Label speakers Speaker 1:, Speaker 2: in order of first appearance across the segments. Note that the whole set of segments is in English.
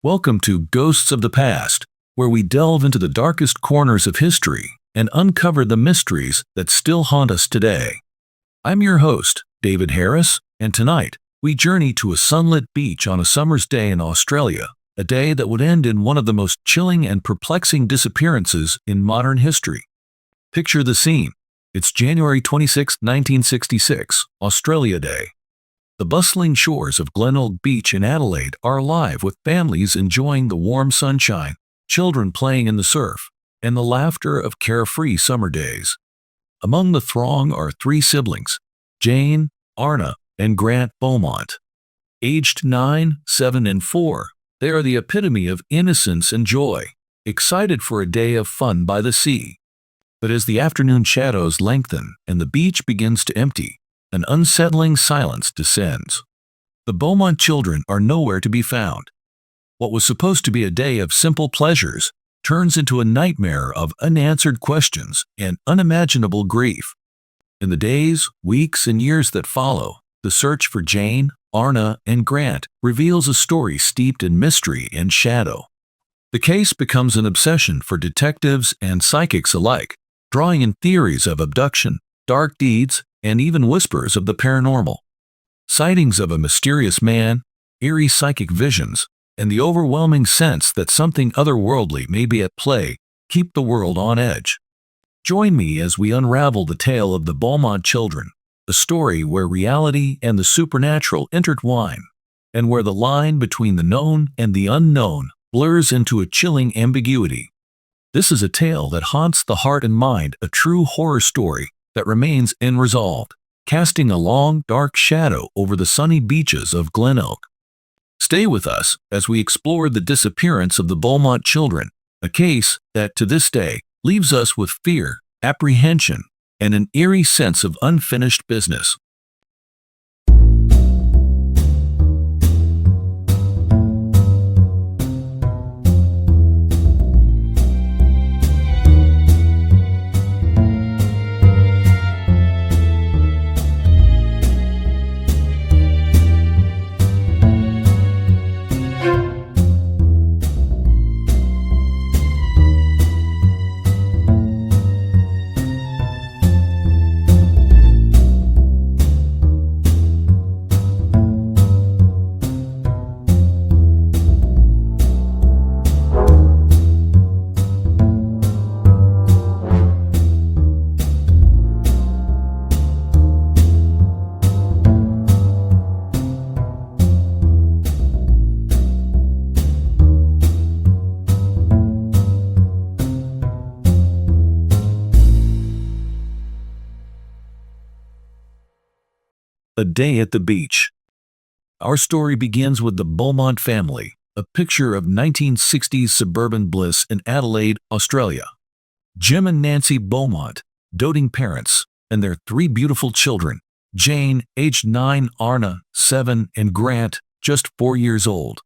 Speaker 1: Welcome to Ghosts of the Past, where we delve into the darkest corners of history and uncover the mysteries that still haunt us today. I'm your host, David Harris, and tonight we journey to a sunlit beach on a summer's day in Australia, a day that would end in one of the most chilling and perplexing disappearances in modern history. Picture the scene. It's January 26, 1966, Australia Day. The bustling shores of Glenelg Beach in Adelaide are alive with families enjoying the warm sunshine, children playing in the surf, and the laughter of carefree summer days. Among the throng are three siblings, Jane, Arna, and Grant Beaumont. Aged 9, 7, and 4, they are the epitome of innocence and joy, excited for a day of fun by the sea. But as the afternoon shadows lengthen and the beach begins to empty, an unsettling silence descends. The Beaumont children are nowhere to be found. What was supposed to be a day of simple pleasures turns into a nightmare of unanswered questions and unimaginable grief. In the days, weeks, and years that follow, the search for Jane, Arna, and Grant reveals a story steeped in mystery and shadow. The case becomes an obsession for detectives and psychics alike, drawing in theories of abduction, dark deeds, and even whispers of the paranormal. Sightings of a mysterious man, eerie psychic visions, and the overwhelming sense that something otherworldly may be at play keep the world on edge. Join me as we unravel the tale of the Beaumont children, a story where reality and the supernatural intertwine, and where the line between the known and the unknown blurs into a chilling ambiguity. This is a tale that haunts the heart and mind, a true horror story that remains unresolved, casting a long, dark shadow over the sunny beaches of Glenelg. Stay with us as we explore the disappearance of the Beaumont children, a case that, to this day, leaves us with fear, apprehension, and an eerie sense of unfinished business. A day at the beach. Our story begins with the Beaumont family, a picture of 1960s suburban bliss in Adelaide, Australia. Jim and Nancy Beaumont, doting parents, and their three beautiful children, Jane, aged 9, Arna, 7, and Grant, just 4 years old.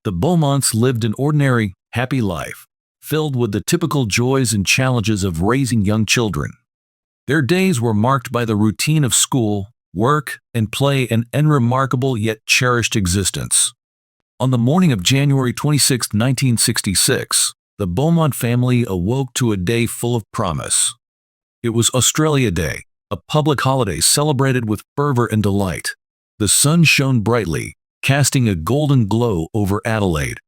Speaker 1: The Beaumonts lived an ordinary, happy life, filled with the typical joys and challenges of raising young children. Their days were marked by the routine of school, work, and play, an unremarkable yet cherished existence. On the morning of January 26, 1966, the Beaumont family awoke to a day full of promise. It was Australia Day, a public holiday celebrated with fervor and delight. The sun shone brightly, casting a golden glow over Adelaide.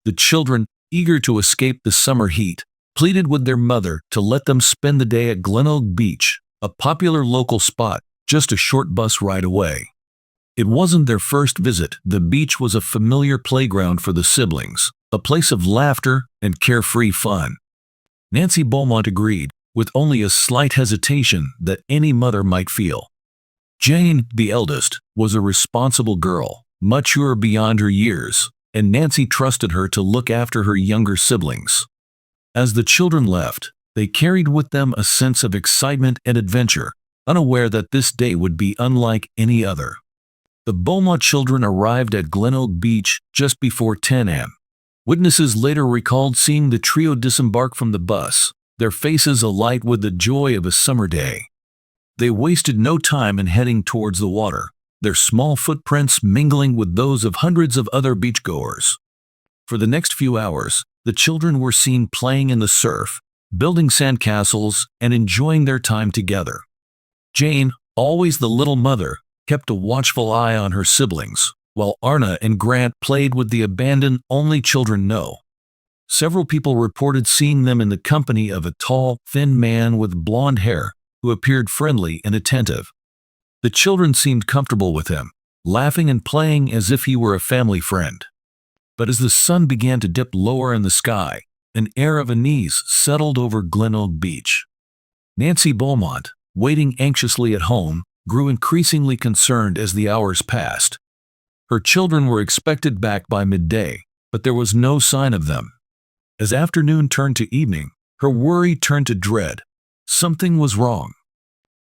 Speaker 1: The children, eager to escape the summer heat, pleaded with their mother to let them spend the day at Glenelg Beach, a popular local spot just a short bus ride away. It wasn't their first visit. The beach was a familiar playground for the siblings, a place of laughter and carefree fun. Nancy Beaumont agreed, with only a slight hesitation that any mother might feel. Jane, the eldest, was a responsible girl, mature beyond her years, and Nancy trusted her to look after her younger siblings. As the children left, they carried with them a sense of excitement and adventure, unaware that this day would be unlike any other. The Beaumont children arrived at Glenelg Beach just before 10 a.m. Witnesses later recalled seeing the trio disembark from the bus, their faces alight with the joy of a summer day. They wasted no time in heading towards the water, their small footprints mingling with those of hundreds of other beachgoers. For the next few hours, the children were seen playing in the surf, building sandcastles, and enjoying their time together. Jane, always the little mother, kept a watchful eye on her siblings, while Arna and Grant played with the abandon only children know. Several people reported seeing them in the company of a tall, thin man with blonde hair who appeared friendly and attentive. The children seemed comfortable with him, laughing and playing as if he were a family friend. But as the sun began to dip lower in the sky, an air of unease settled over Glenelg Beach. Nancy Beaumont, waiting anxiously at home, grew increasingly concerned as the hours passed. Her children were expected back by midday, but there was no sign of them. As afternoon turned to evening, her worry turned to dread. Something was wrong.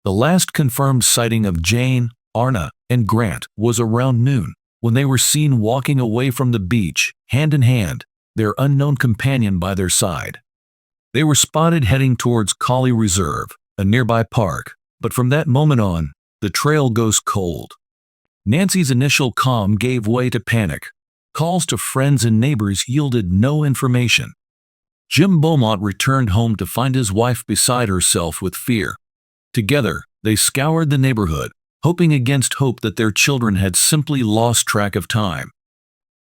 Speaker 1: The last confirmed sighting of Jane, Arna, and Grant was around noon, when they were seen walking away from the beach, hand in hand, their unknown companion by their side. They were spotted heading towards Collie Reserve, a nearby park, but from that moment on, the trail goes cold. Nancy's initial calm gave way to panic. Calls to friends and neighbors yielded no information. Jim Beaumont returned home to find his wife beside herself with fear. Together, they scoured the neighborhood, hoping against hope that their children had simply lost track of time.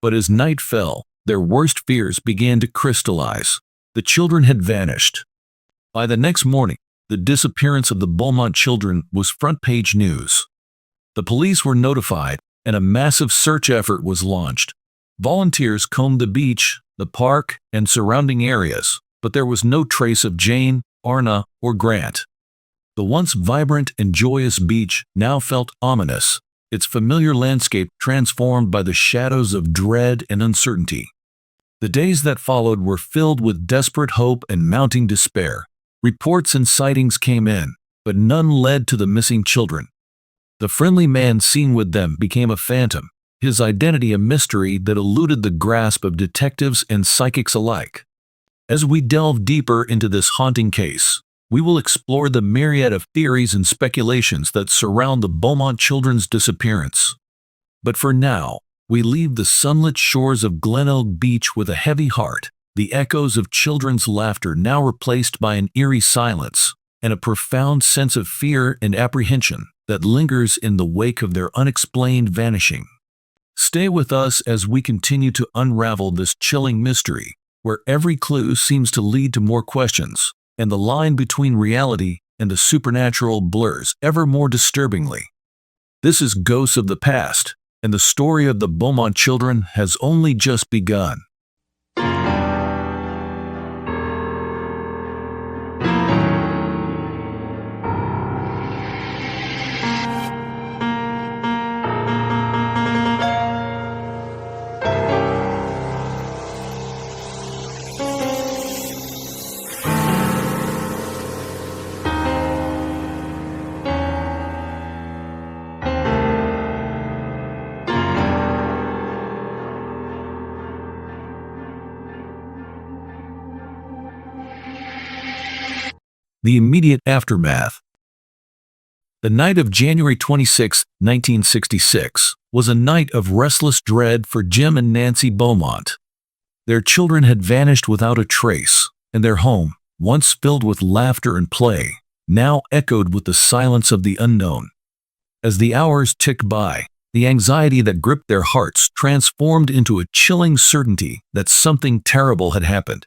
Speaker 1: But as night fell, their worst fears began to crystallize. The children had vanished. By the next morning, the disappearance of the Beaumont children was front-page news. The police were notified, and a massive search effort was launched. Volunteers combed the beach, the park, and surrounding areas, but there was no trace of Jane, Arna, or Grant. The once vibrant and joyous beach now felt ominous, its familiar landscape transformed by the shadows of dread and uncertainty. The days that followed were filled with desperate hope and mounting despair. Reports and sightings came in, but none led to the missing children. The friendly man seen with them became a phantom, his identity a mystery that eluded the grasp of detectives and psychics alike. As we delve deeper into this haunting case, we will explore the myriad of theories and speculations that surround the Beaumont children's disappearance. But for now, we leave the sunlit shores of Glenelg Beach with a heavy heart, the echoes of children's laughter now replaced by an eerie silence, and a profound sense of fear and apprehension that lingers in the wake of their unexplained vanishing. Stay with us as we continue to unravel this chilling mystery, where every clue seems to lead to more questions, and the line between reality and the supernatural blurs ever more disturbingly. This is Ghosts of the Past, and the story of the Beaumont children has only just begun. The immediate aftermath. The night of January 26, 1966, was a night of restless dread for Jim and Nancy Beaumont. Their children had vanished without a trace, and their home, once filled with laughter and play, now echoed with the silence of the unknown. As the hours ticked by, the anxiety that gripped their hearts transformed into a chilling certainty that something terrible had happened.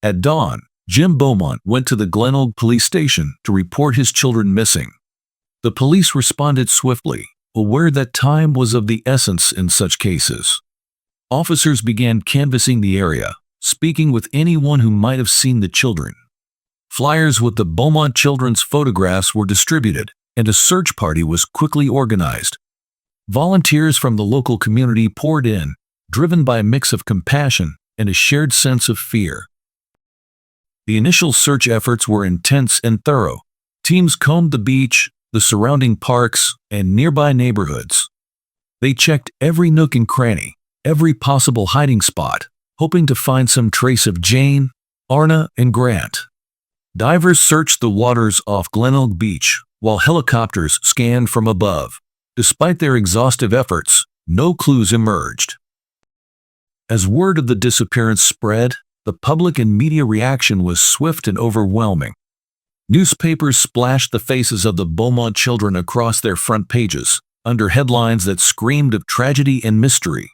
Speaker 1: At dawn, Jim Beaumont went to the Glenelg police station to report his children missing. The police responded swiftly, aware that time was of the essence in such cases. Officers began canvassing the area, speaking with anyone who might have seen the children. Flyers with the Beaumont children's photographs were distributed, and a search party was quickly organized. Volunteers from the local community poured in, driven by a mix of compassion and a shared sense of fear. The initial search efforts were intense and thorough. Teams combed the beach, the surrounding parks, and nearby neighborhoods. They checked every nook and cranny, every possible hiding spot, hoping to find some trace of Jane, Arna, and Grant. Divers searched the waters off Glenelg Beach, while helicopters scanned from above. Despite their exhaustive efforts, no clues emerged. As word of the disappearance spread, the public and media reaction was swift and overwhelming. Newspapers splashed the faces of the Beaumont children across their front pages, under headlines that screamed of tragedy and mystery.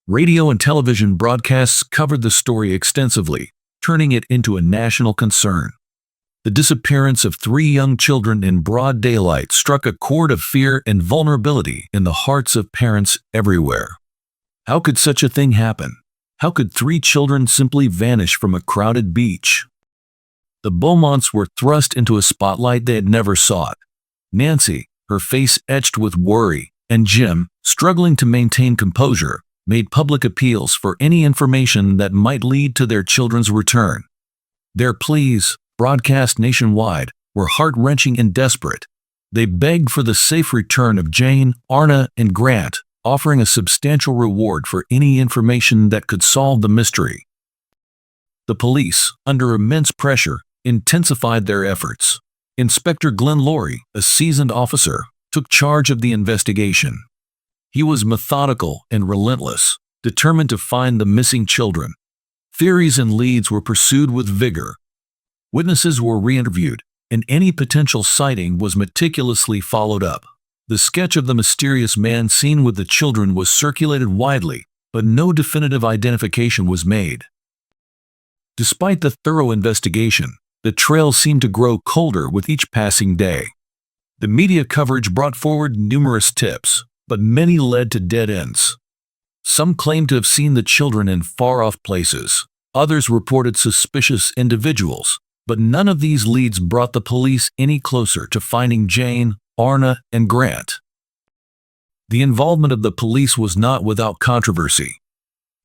Speaker 1: Radio and television broadcasts covered the story extensively, turning it into a national concern. The disappearance of 3 young children in broad daylight struck a chord of fear and vulnerability in the hearts of parents everywhere. How could such a thing happen? How could 3 children simply vanish from a crowded beach? The Beaumonts were thrust into a spotlight they had never sought. Nancy, her face etched with worry, and Jim, struggling to maintain composure, made public appeals for any information that might lead to their children's return. Their pleas, broadcast nationwide, were heart-wrenching and desperate. They begged for the safe return of Jane, Arna, and Grant, offering a substantial reward for any information that could solve the mystery. The police, under immense pressure, intensified their efforts. Inspector Glenelg, a seasoned officer, took charge of the investigation. He was methodical and relentless, determined to find the missing children. Theories and leads were pursued with vigor. Witnesses were re-interviewed, and any potential sighting was meticulously followed up. The sketch of the mysterious man seen with the children was circulated widely, but no definitive identification was made. Despite the thorough investigation, the trail seemed to grow colder with each passing day. The media coverage brought forward numerous tips, but many led to dead ends. Some claimed to have seen the children in far-off places. Others reported suspicious individuals, but none of these leads brought the police any closer to finding Jane, Arna, and Grant. The involvement of the police was not without controversy.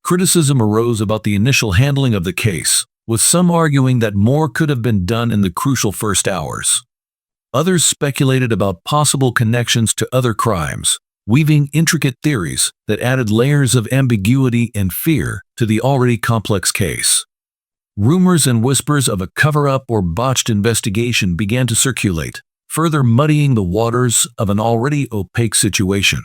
Speaker 1: Criticism arose about the initial handling of the case, with some arguing that more could have been done in the crucial first hours. Others speculated about possible connections to other crimes, weaving intricate theories that added layers of ambiguity and fear to the already complex case. Rumors and whispers of a cover-up or botched investigation began to circulate, further muddying the waters of an already opaque situation.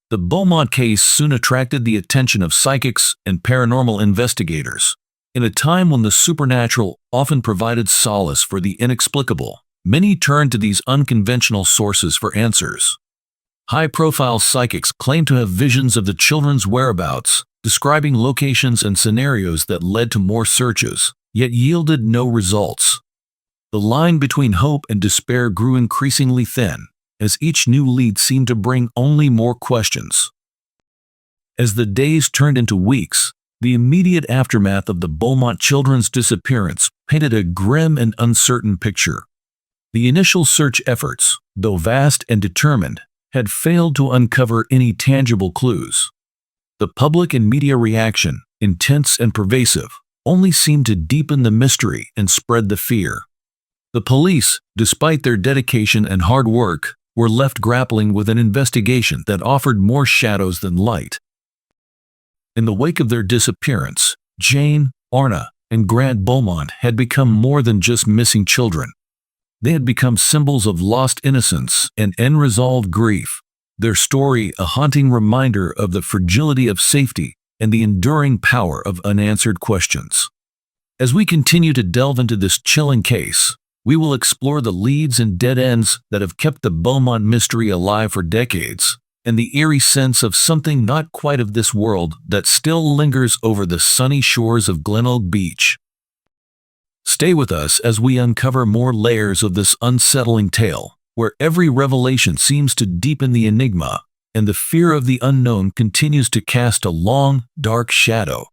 Speaker 1: The Beaumont case soon attracted the attention of psychics and paranormal investigators. In a time when the supernatural often provided solace for the inexplicable, many turned to these unconventional sources for answers. High-profile psychics claimed to have visions of the children's whereabouts, describing locations and scenarios that led to more searches, yet yielded no results. The line between hope and despair grew increasingly thin, as each new lead seemed to bring only more questions. As the days turned into weeks, the immediate aftermath of the Beaumont children's disappearance painted a grim and uncertain picture. The initial search efforts, though vast and determined, had failed to uncover any tangible clues. The public and media reaction, intense and pervasive, only seemed to deepen the mystery and spread the fear. The police, despite their dedication and hard work, were left grappling with an investigation that offered more shadows than light. In the wake of their disappearance, Jane, Arna, and Grant Beaumont had become more than just missing children. They had become symbols of lost innocence and unresolved grief, their story a haunting reminder of the fragility of safety and the enduring power of unanswered questions. As we continue to delve into this chilling case, we will explore the leads and dead ends that have kept the Beaumont mystery alive for decades, and the eerie sense of something not quite of this world that still lingers over the sunny shores of Glenelg Beach. Stay with us as we uncover more layers of this unsettling tale, where every revelation seems to deepen the enigma, and the fear of the unknown continues to cast a long, dark shadow.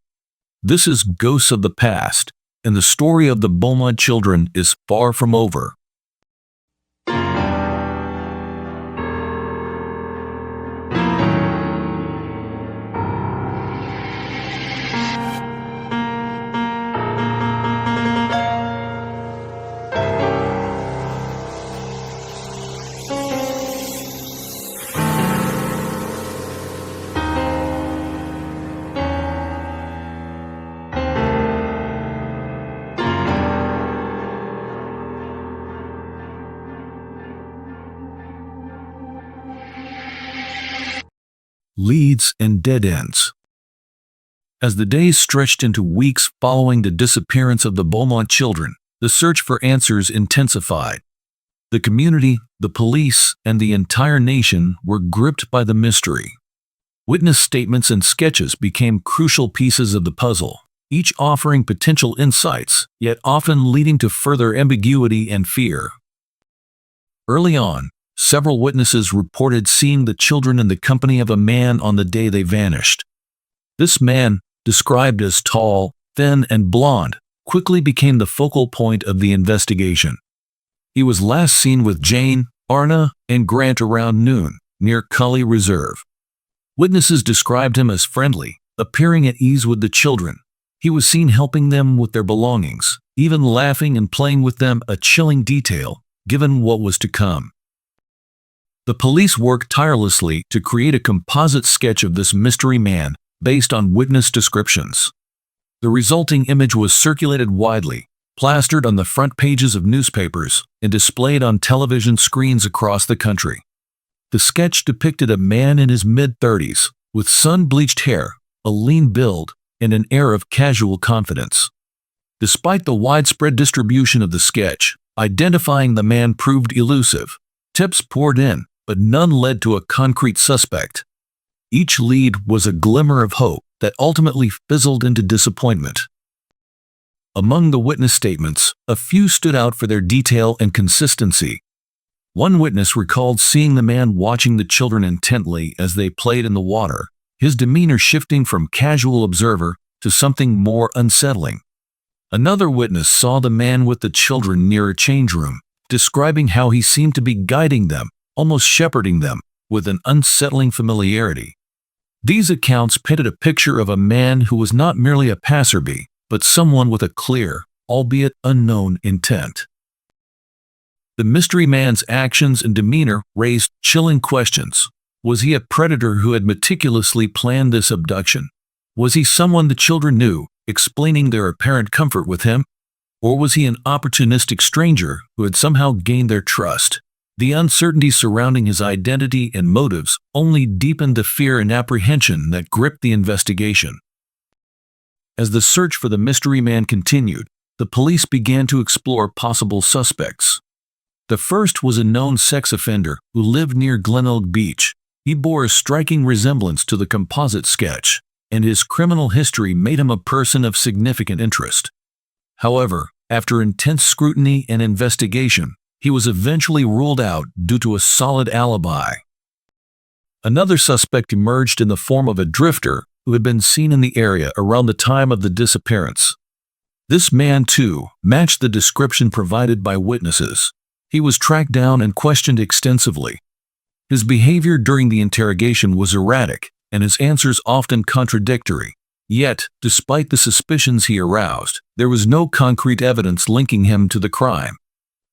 Speaker 1: This is Ghosts of the Past, and the story of the Beaumont children is far from over. Leads and dead ends. As the days stretched into weeks following the disappearance of the Beaumont children, the search for answers intensified. The community, the police, and the entire nation were gripped by the mystery. Witness statements and sketches became crucial pieces of the puzzle, each offering potential insights, yet often leading to further ambiguity and fear. Early on, several witnesses reported seeing the children in the company of a man on the day they vanished. This man, described as tall, thin, and blonde, quickly became the focal point of the investigation. He was last seen with Jane, Arna, and Grant around noon, near Cully Reserve. Witnesses described him as friendly, appearing at ease with the children. He was seen helping them with their belongings, even laughing and playing with them, a chilling detail, given what was to come. The police worked tirelessly to create a composite sketch of this mystery man based on witness descriptions. The resulting image was circulated widely, plastered on the front pages of newspapers, and displayed on television screens across the country. The sketch depicted a man in his mid-30s, with sun-bleached hair, a lean build, and an air of casual confidence. Despite the widespread distribution of the sketch, identifying the man proved elusive. Tips poured in, but none led to a concrete suspect. Each lead was a glimmer of hope that ultimately fizzled into disappointment. Among the witness statements, a few stood out for their detail and consistency. One witness recalled seeing the man watching the children intently as they played in the water, his demeanor shifting from casual observer to something more unsettling. Another witness saw the man with the children near a change room, describing how he seemed to be guiding them, almost shepherding them, with an unsettling familiarity. These accounts painted a picture of a man who was not merely a passerby, but someone with a clear, albeit unknown, intent. The mystery man's actions and demeanor raised chilling questions. Was he a predator who had meticulously planned this abduction? Was he someone the children knew, explaining their apparent comfort with him? Or was he an opportunistic stranger who had somehow gained their trust? The uncertainty surrounding his identity and motives only deepened the fear and apprehension that gripped the investigation. As the search for the mystery man continued, the police began to explore possible suspects. The first was a known sex offender who lived near Glenelg Beach. He bore a striking resemblance to the composite sketch, and his criminal history made him a person of significant interest. However, after intense scrutiny and investigation, he was eventually ruled out due to a solid alibi. Another suspect emerged in the form of a drifter who had been seen in the area around the time of the disappearance. This man, too, matched the description provided by witnesses. He was tracked down and questioned extensively. His behavior during the interrogation was erratic, and his answers often contradictory. Yet, despite the suspicions he aroused, there was no concrete evidence linking him to the crime.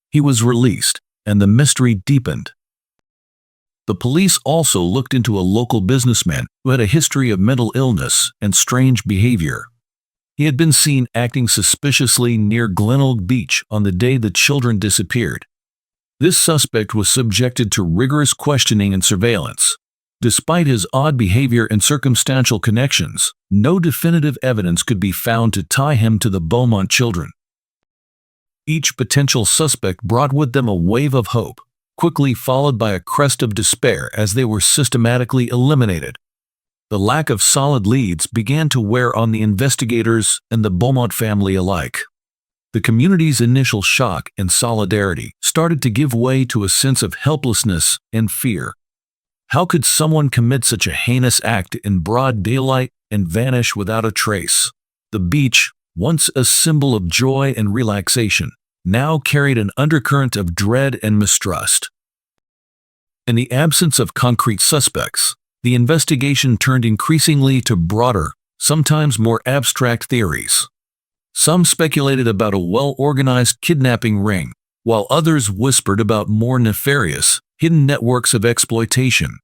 Speaker 1: He was released, and the mystery deepened. The police also looked into a local businessman who had a history of mental illness and strange behavior. He had been seen acting suspiciously near Glenelg Beach on the day the children disappeared. This suspect was subjected to rigorous questioning and surveillance. Despite his odd behavior and circumstantial connections, no definitive evidence could be found to tie him to the Beaumont children. Each potential suspect brought with them a wave of hope, quickly followed by a crest of despair as they were systematically eliminated. The lack of solid leads began to wear on the investigators and the Beaumont family alike. The community's initial shock and solidarity started to give way to a sense of helplessness and fear. How could someone commit such a heinous act in broad daylight and vanish without a trace? The beach, once a symbol of joy and relaxation, now carried an undercurrent of dread and mistrust. In the absence of concrete suspects, the investigation turned increasingly to broader, sometimes more abstract theories. Some speculated about a well-organized kidnapping ring, while others whispered about more nefarious, hidden networks of exploitation.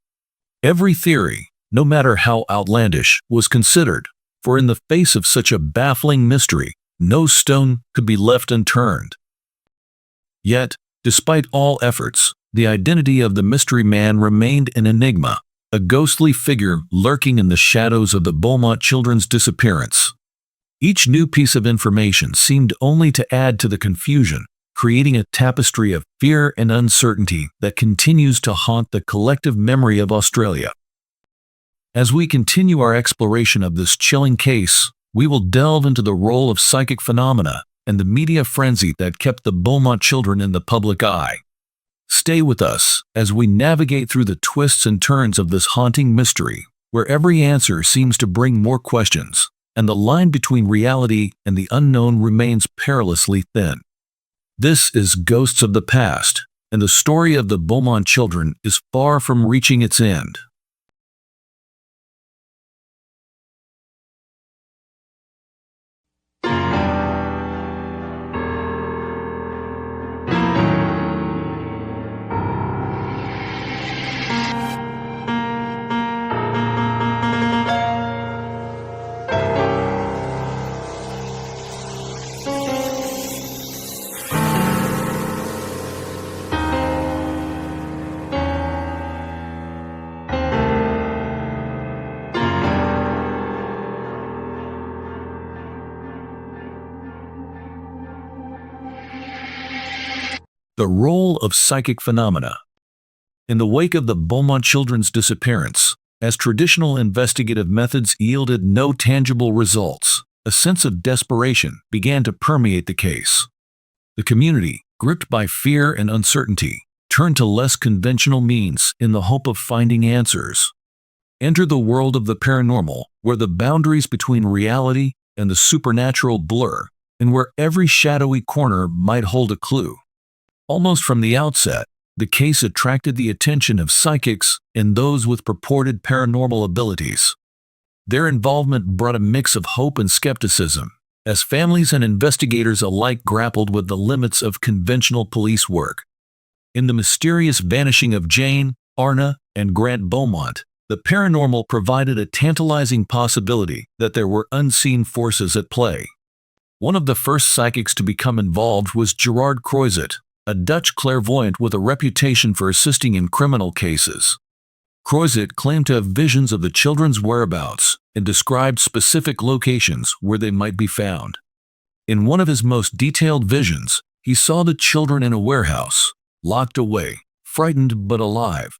Speaker 1: Every theory, no matter how outlandish, was considered, for in the face of such a baffling mystery, no stone could be left unturned. Yet, despite all efforts, the identity of the mystery man remained an enigma, a ghostly figure lurking in the shadows of the Beaumont children's disappearance. Each new piece of information seemed only to add to the confusion, creating a tapestry of fear and uncertainty that continues to haunt the collective memory of Australia. As we continue our exploration of this chilling case, we will delve into the role of psychic phenomena and the media frenzy that kept the Beaumont children in the public eye. Stay with us as we navigate through the twists and turns of this haunting mystery, where every answer seems to bring more questions, and the line between reality and the unknown remains perilously thin. This is Ghosts of the Past, and the story of the Beaumont children is far from reaching its end. The role of psychic phenomena. In the wake of the Beaumont children's disappearance, as traditional investigative methods yielded no tangible results, a sense of desperation began to permeate the case. The community, gripped by fear and uncertainty, turned to less conventional means in the hope of finding answers. Enter the world of the paranormal, where the boundaries between reality and the supernatural blur, and where every shadowy corner might hold a clue. Almost from the outset, the case attracted the attention of psychics and those with purported paranormal abilities. Their involvement brought a mix of hope and skepticism, as families and investigators alike grappled with the limits of conventional police work. In the mysterious vanishing of Jane, Arna, and Grant Beaumont, the paranormal provided a tantalizing possibility that there were unseen forces at play. One of the first psychics to become involved was Gerard Croizet, a Dutch clairvoyant with a reputation for assisting in criminal cases. Croizet claimed to have visions of the children's whereabouts and described specific locations where they might be found. In one of his most detailed visions, he saw the children in a warehouse, locked away, frightened but alive.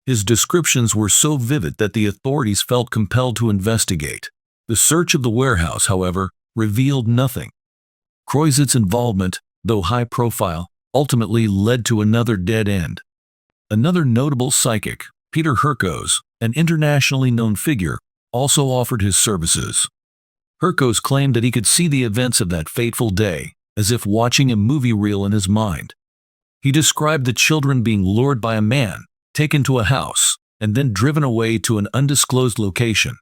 Speaker 1: His descriptions were so vivid that the authorities felt compelled to investigate. The search of the warehouse, however, revealed nothing. Croizet's involvement, though high profile, ultimately led to another dead end. Another notable psychic, Peter Herkos, an internationally known figure, also offered his services. Herkos claimed that he could see the events of that fateful day, as if watching a movie reel in his mind. He described the children being lured by a man, taken to a house, and then driven away to an undisclosed location.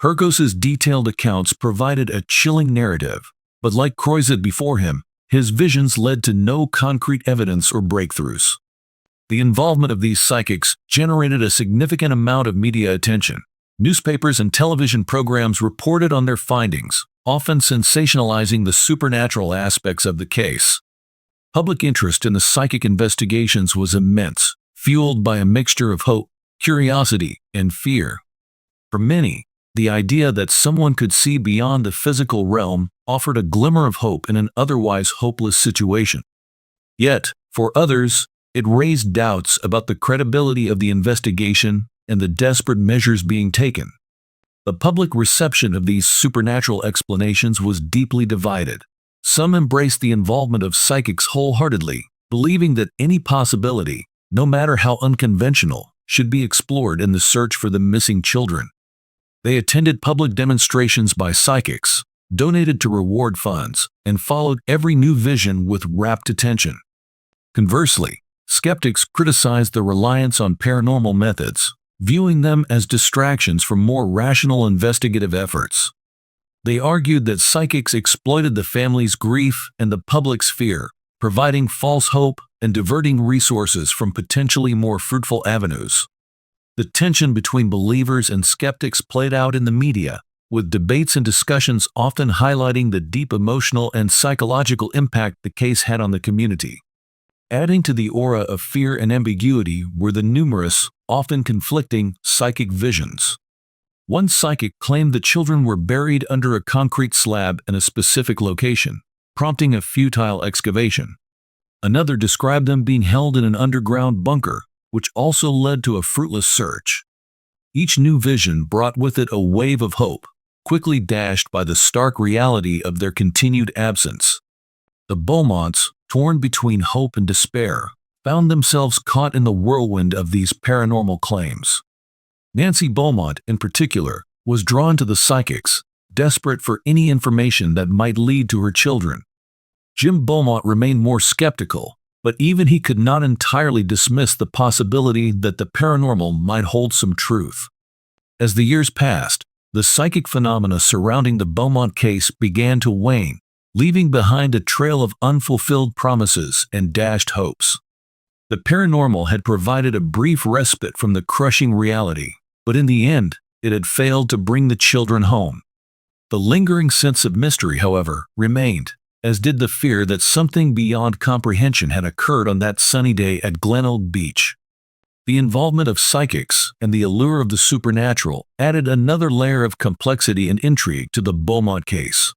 Speaker 1: Herkos's detailed accounts provided a chilling narrative, but like Croizet before him, his visions led to no concrete evidence or breakthroughs. The involvement of these psychics generated a significant amount of media attention. Newspapers and television programs reported on their findings, often sensationalizing the supernatural aspects of the case. Public interest in the psychic investigations was immense, fueled by a mixture of hope, curiosity, and fear. For many, the idea that someone could see beyond the physical realm offered a glimmer of hope in an otherwise hopeless situation. Yet, for others, it raised doubts about the credibility of the investigation and the desperate measures being taken. The public reception of these supernatural explanations was deeply divided. Some embraced the involvement of psychics wholeheartedly, believing that any possibility, no matter how unconventional, should be explored in the search for the missing children. They attended public demonstrations by psychics, donated to reward funds, and followed every new vision with rapt attention. Conversely, skeptics criticized the reliance on paranormal methods, viewing them as distractions from more rational investigative efforts. They argued that psychics exploited the family's grief and the public's fear, providing false hope and diverting resources from potentially more fruitful avenues. The tension between believers and skeptics played out in the media, with debates and discussions often highlighting the deep emotional and psychological impact the case had on the community. Adding to the aura of fear and ambiguity were the numerous, often conflicting, psychic visions. One psychic claimed the children were buried under a concrete slab in a specific location, prompting a futile excavation. Another described them being held in an underground bunker, which also led to a fruitless search. Each new vision brought with it a wave of hope, quickly dashed by the stark reality of their continued absence. The Beaumonts, torn between hope and despair, found themselves caught in the whirlwind of these paranormal claims. Nancy Beaumont, in particular, was drawn to the psychics, desperate for any information that might lead to her children. Jim Beaumont remained more skeptical, but even he could not entirely dismiss the possibility that the paranormal might hold some truth. As the years passed, the psychic phenomena surrounding the Beaumont case began to wane, leaving behind a trail of unfulfilled promises and dashed hopes. The paranormal had provided a brief respite from the crushing reality, but in the end, it had failed to bring the children home. The lingering sense of mystery, however, remained, as did the fear that something beyond comprehension had occurred on that sunny day at Glenelg Beach. The involvement of psychics and the allure of the supernatural added another layer of complexity and intrigue to the Beaumont case.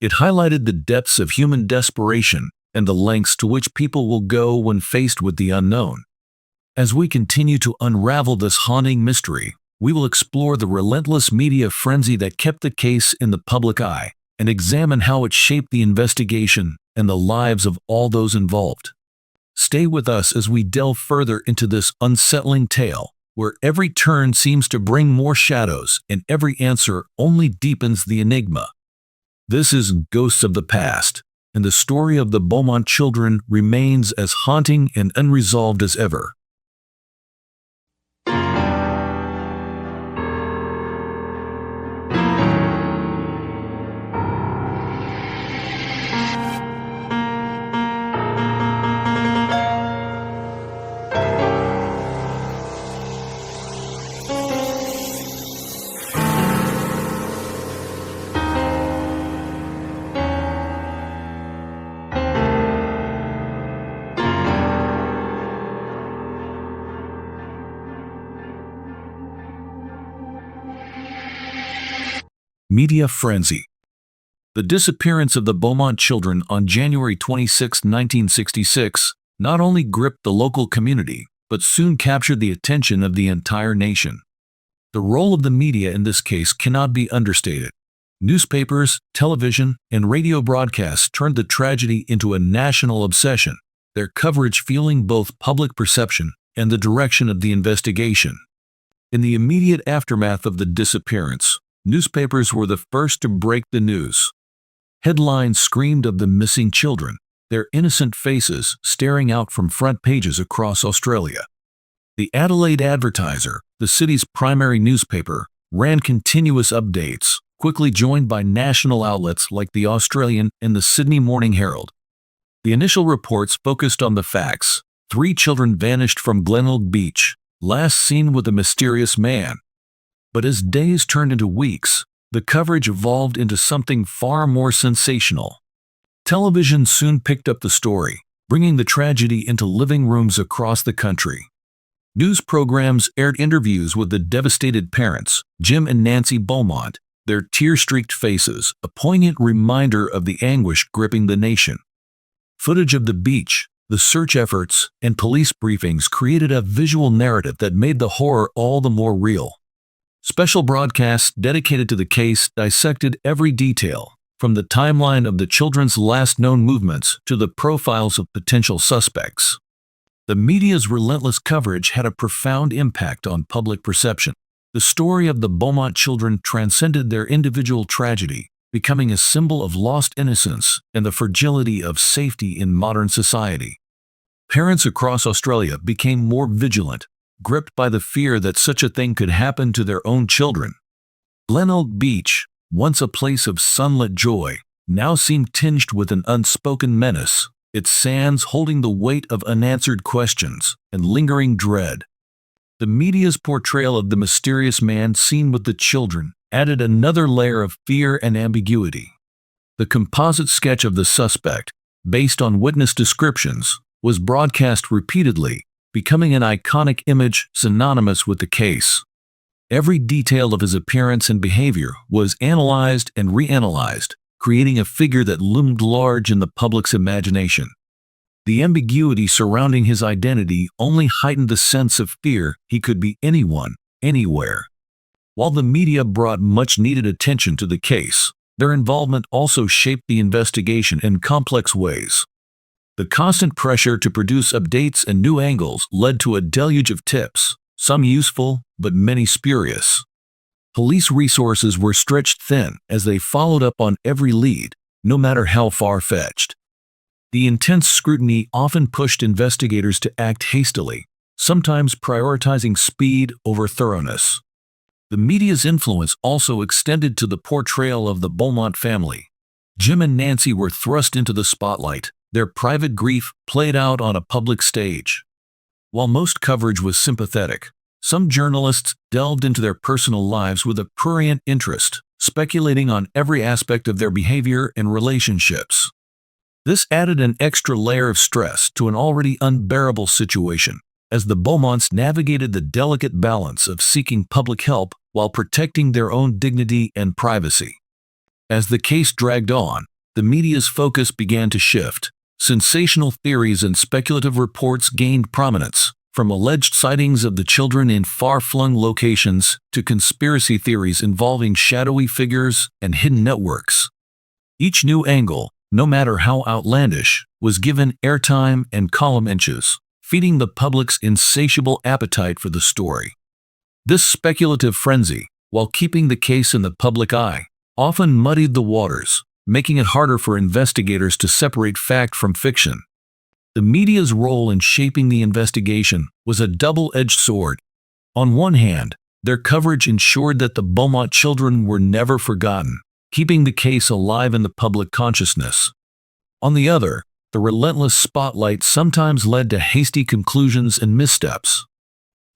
Speaker 1: It highlighted the depths of human desperation and the lengths to which people will go when faced with the unknown. As we continue to unravel this haunting mystery, we will explore the relentless media frenzy that kept the case in the public eye and examine how it shaped the investigation and the lives of all those involved. Stay with us as we delve further into this unsettling tale, where every turn seems to bring more shadows and every answer only deepens the enigma. This is Ghosts of the Past, and the story of the Beaumont children remains as haunting and unresolved as ever. Media frenzy. The disappearance of the Beaumont children on January 26, 1966, not only gripped the local community, but soon captured the attention of the entire nation. The role of the media in this case cannot be understated. Newspapers, television, and radio broadcasts turned the tragedy into a national obsession, their coverage fueling both public perception and the direction of the investigation. In the immediate aftermath of the disappearance, newspapers were the first to break the news. Headlines screamed of the missing children, their innocent faces staring out from front pages across Australia. The Adelaide Advertiser, the city's primary newspaper, ran continuous updates, quickly joined by national outlets like the Australian and the Sydney Morning Herald. The initial reports focused on the facts. 3 children vanished from Glenelg Beach, last seen with a mysterious man. But as days turned into weeks, the coverage evolved into something far more sensational. Television soon picked up the story, bringing the tragedy into living rooms across the country. News programs aired interviews with the devastated parents, Jim and Nancy Beaumont, their tear-streaked faces, a poignant reminder of the anguish gripping the nation. Footage of the beach, the search efforts, and police briefings created a visual narrative that made the horror all the more real. Special broadcasts dedicated to the case dissected every detail, from the timeline of the children's last known movements to the profiles of potential suspects. The media's relentless coverage had a profound impact on public perception. The story of the Beaumont children transcended their individual tragedy, becoming a symbol of lost innocence and the fragility of safety in modern society. Parents across Australia became more vigilant, gripped by the fear that such a thing could happen to their own children. Glenelg Beach, once a place of sunlit joy, now seemed tinged with an unspoken menace, its sands holding the weight of unanswered questions and lingering dread. The media's portrayal of the mysterious man seen with the children added another layer of fear and ambiguity. The composite sketch of the suspect, based on witness descriptions, was broadcast repeatedly, becoming an iconic image synonymous with the case. Every detail of his appearance and behavior was analyzed and reanalyzed, creating a figure that loomed large in the public's imagination. The ambiguity surrounding his identity only heightened the sense of fear he could be anyone, anywhere. While the media brought much-needed attention to the case, their involvement also shaped the investigation in complex ways. The constant pressure to produce updates and new angles led to a deluge of tips, some useful, but many spurious. Police resources were stretched thin as they followed up on every lead, no matter how far-fetched. The intense scrutiny often pushed investigators to act hastily, sometimes prioritizing speed over thoroughness. The media's influence also extended to the portrayal of the Beaumont family. Jim and Nancy were thrust into the spotlight, their private grief played out on a public stage. While most coverage was sympathetic, some journalists delved into their personal lives with a prurient interest, speculating on every aspect of their behavior and relationships. This added an extra layer of stress to an already unbearable situation, as the Beaumonts navigated the delicate balance of seeking public help while protecting their own dignity and privacy. As the case dragged on, the media's focus began to shift. Sensational theories and speculative reports gained prominence, from alleged sightings of the children in far-flung locations to conspiracy theories involving shadowy figures and hidden networks. Each new angle, no matter how outlandish, was given airtime and column inches, feeding the public's insatiable appetite for the story. This speculative frenzy, while keeping the case in the public eye, often muddied the waters, making it harder for investigators to separate fact from fiction. The media's role in shaping the investigation was a double-edged sword. On one hand, their coverage ensured that the Beaumont children were never forgotten, keeping the case alive in the public consciousness. On the other, the relentless spotlight sometimes led to hasty conclusions and missteps.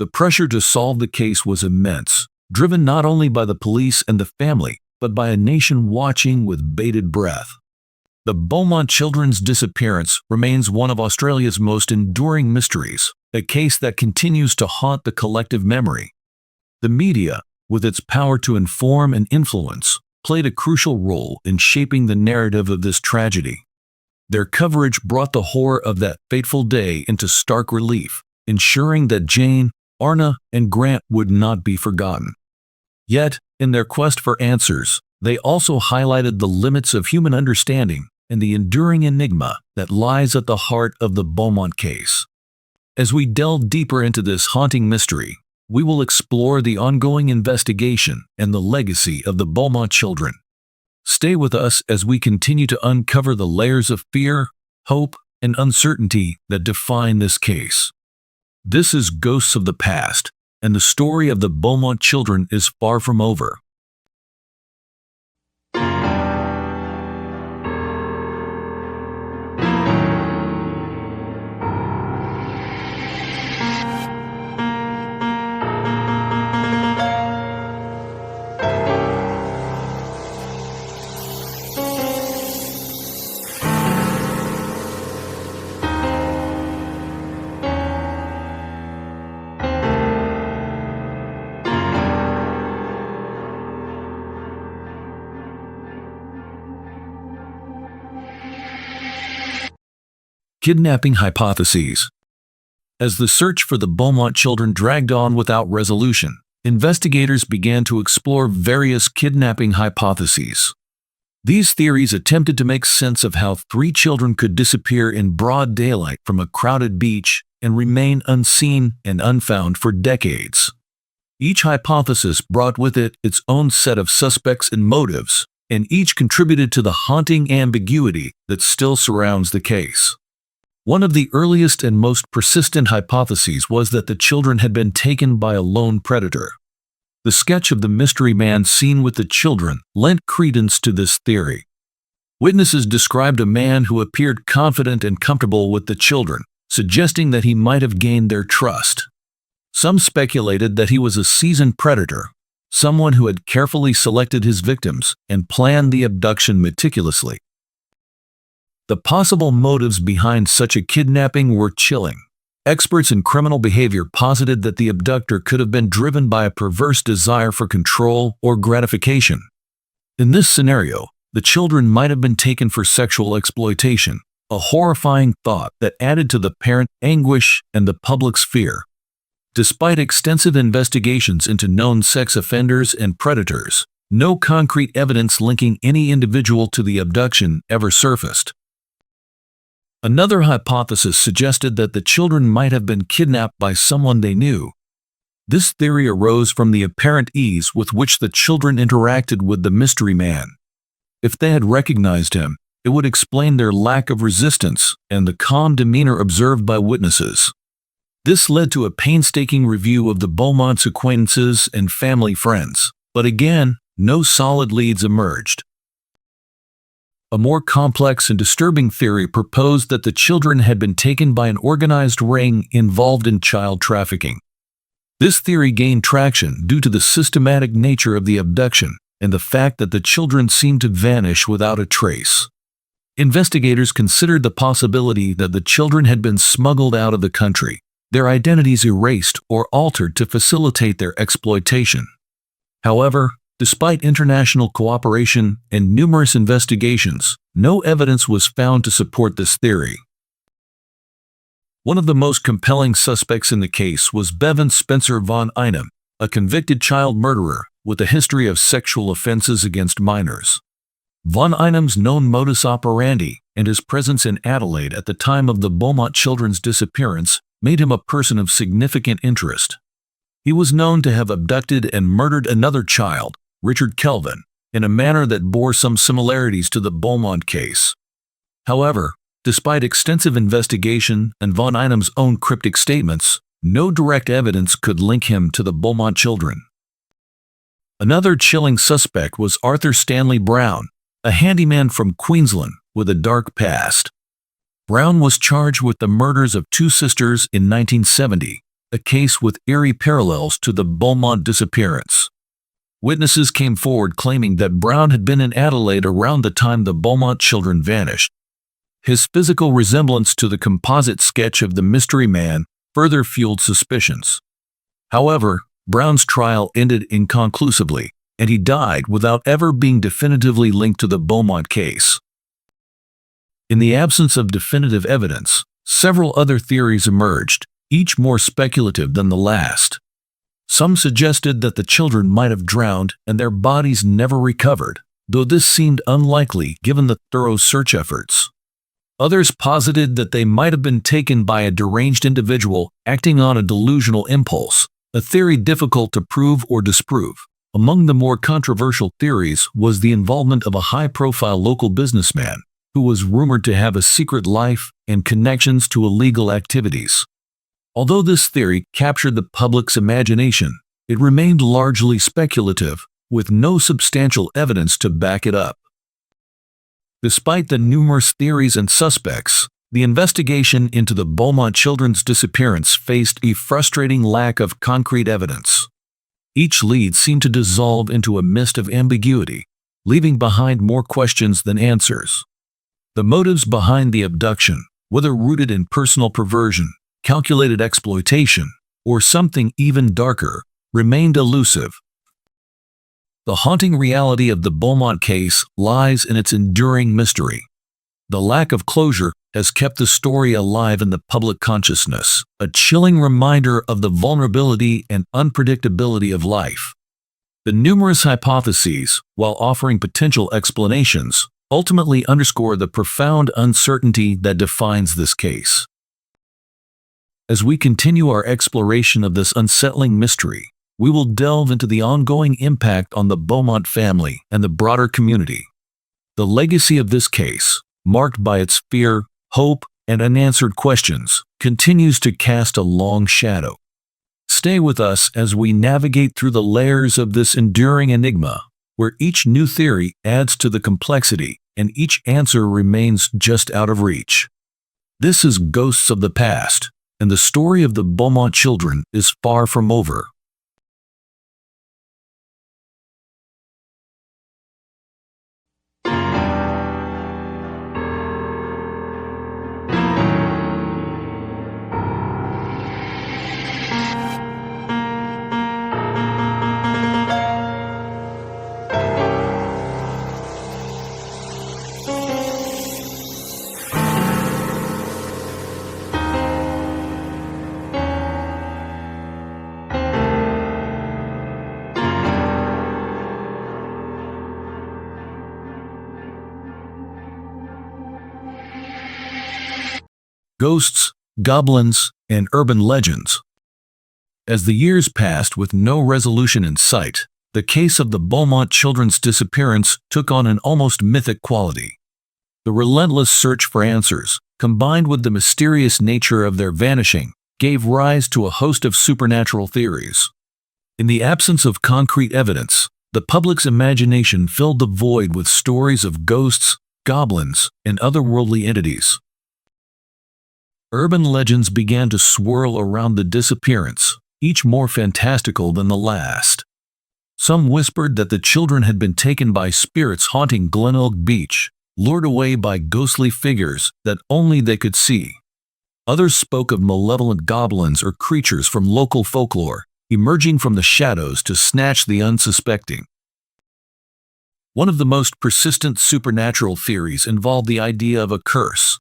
Speaker 1: The pressure to solve the case was immense, driven not only by the police and the family, but by a nation watching with bated breath. The Beaumont children's disappearance remains one of Australia's most enduring mysteries, a case that continues to haunt the collective memory. The media, with its power to inform and influence, played a crucial role in shaping the narrative of this tragedy. Their coverage brought the horror of that fateful day into stark relief, ensuring that Jane, Arna, and Grant would not be forgotten. Yet, in their quest for answers, they also highlighted the limits of human understanding and the enduring enigma that lies at the heart of the Beaumont case. As we delve deeper into this haunting mystery, we will explore the ongoing investigation and the legacy of the Beaumont children. Stay with us as we continue to uncover the layers of fear, hope, and uncertainty that define this case. This is Ghosts of the Past, and the story of the Beaumont children is far from over. Kidnapping hypotheses. As the search for the Beaumont children dragged on without resolution, investigators began to explore various kidnapping hypotheses. These theories attempted to make sense of how 3 children could disappear in broad daylight from a crowded beach and remain unseen and unfound for decades. Each hypothesis brought with it its own set of suspects and motives, and each contributed to the haunting ambiguity that still surrounds the case. One of the earliest and most persistent hypotheses was that the children had been taken by a lone predator. The sketch of the mystery man seen with the children lent credence to this theory. Witnesses described a man who appeared confident and comfortable with the children, suggesting that he might have gained their trust. Some speculated that he was a seasoned predator, someone who had carefully selected his victims and planned the abduction meticulously. The possible motives behind such a kidnapping were chilling. Experts in criminal behavior posited that the abductor could have been driven by a perverse desire for control or gratification. In this scenario, the children might have been taken for sexual exploitation, a horrifying thought that added to the parent anguish and the public's fear. Despite extensive investigations into known sex offenders and predators, no concrete evidence linking any individual to the abduction ever surfaced. Another hypothesis suggested that the children might have been kidnapped by someone they knew. This theory arose from the apparent ease with which the children interacted with the mystery man. If they had recognized him, it would explain their lack of resistance and the calm demeanor observed by witnesses. This led to a painstaking review of the Beaumont's acquaintances and family friends, but again, no solid leads emerged. A more complex and disturbing theory proposed that the children had been taken by an organized ring involved in child trafficking. This theory gained traction due to the systematic nature of the abduction and the fact that the children seemed to vanish without a trace. Investigators considered the possibility that the children had been smuggled out of the country, their identities erased or altered to facilitate their exploitation. However, despite international cooperation and numerous investigations, no evidence was found to support this theory. One of the most compelling suspects in the case was Bevan Spencer von Einem, a convicted child murderer with a history of sexual offenses against minors. Von Einem's known modus operandi and his presence in Adelaide at the time of the Beaumont children's disappearance made him a person of significant interest. He was known to have abducted and murdered another child, Richard Kelvin, in a manner that bore some similarities to the Beaumont case. However, despite extensive investigation and von Einem's own cryptic statements, no direct evidence could link him to the Beaumont children. Another chilling suspect was Arthur Stanley Brown, a handyman from Queensland with a dark past. Brown was charged with the murders of two sisters in 1970, a case with eerie parallels to the Beaumont disappearance. Witnesses came forward claiming that Brown had been in Adelaide around the time the Beaumont children vanished. His physical resemblance to the composite sketch of the mystery man further fueled suspicions. However, Brown's trial ended inconclusively, and he died without ever being definitively linked to the Beaumont case. In the absence of definitive evidence, several other theories emerged, each more speculative than the last. Some suggested that the children might have drowned and their bodies never recovered, though this seemed unlikely given the thorough search efforts. Others posited that they might have been taken by a deranged individual acting on a delusional impulse, a theory difficult to prove or disprove. Among the more controversial theories was the involvement of a high-profile local businessman who was rumored to have a secret life and connections to illegal activities. Although this theory captured the public's imagination, it remained largely speculative, with no substantial evidence to back it up. Despite the numerous theories and suspects, the investigation into the Beaumont children's disappearance faced a frustrating lack of concrete evidence. Each lead seemed to dissolve into a mist of ambiguity, leaving behind more questions than answers. The motives behind the abduction, whether rooted in personal perversion, calculated exploitation, or something even darker, remained elusive. The haunting reality of the Beaumont case lies in its enduring mystery. The lack of closure has kept the story alive in the public consciousness, a chilling reminder of the vulnerability and unpredictability of life. The numerous hypotheses, while offering potential explanations, ultimately underscore the profound uncertainty that defines this case. As we continue our exploration of this unsettling mystery, we will delve into the ongoing impact on the Beaumont family and the broader community. The legacy of this case, marked by its fear, hope, and unanswered questions, continues to cast a long shadow. Stay with us as we navigate through the layers of this enduring enigma, where each new theory adds to the complexity and each answer remains just out of reach. This is Ghosts of the Past, and the story of the Beaumont children is far from over. ghosts, goblins, and urban legends. As the years passed with no resolution in sight, the case of the Beaumont children's disappearance took on an almost mythic quality. The relentless search for answers, combined with the mysterious nature of their vanishing, gave rise to a host of supernatural theories. In the absence of concrete evidence, the public's imagination filled the void with stories of ghosts, goblins, and otherworldly entities. Urban legends began to swirl around the disappearance, each more fantastical than the last. Some whispered that the children had been taken by spirits haunting Glenelg Beach, lured away by ghostly figures that only they could see. Others spoke of malevolent goblins or creatures from local folklore, emerging from the shadows to snatch the unsuspecting. One of the most persistent supernatural theories involved the idea of a curse.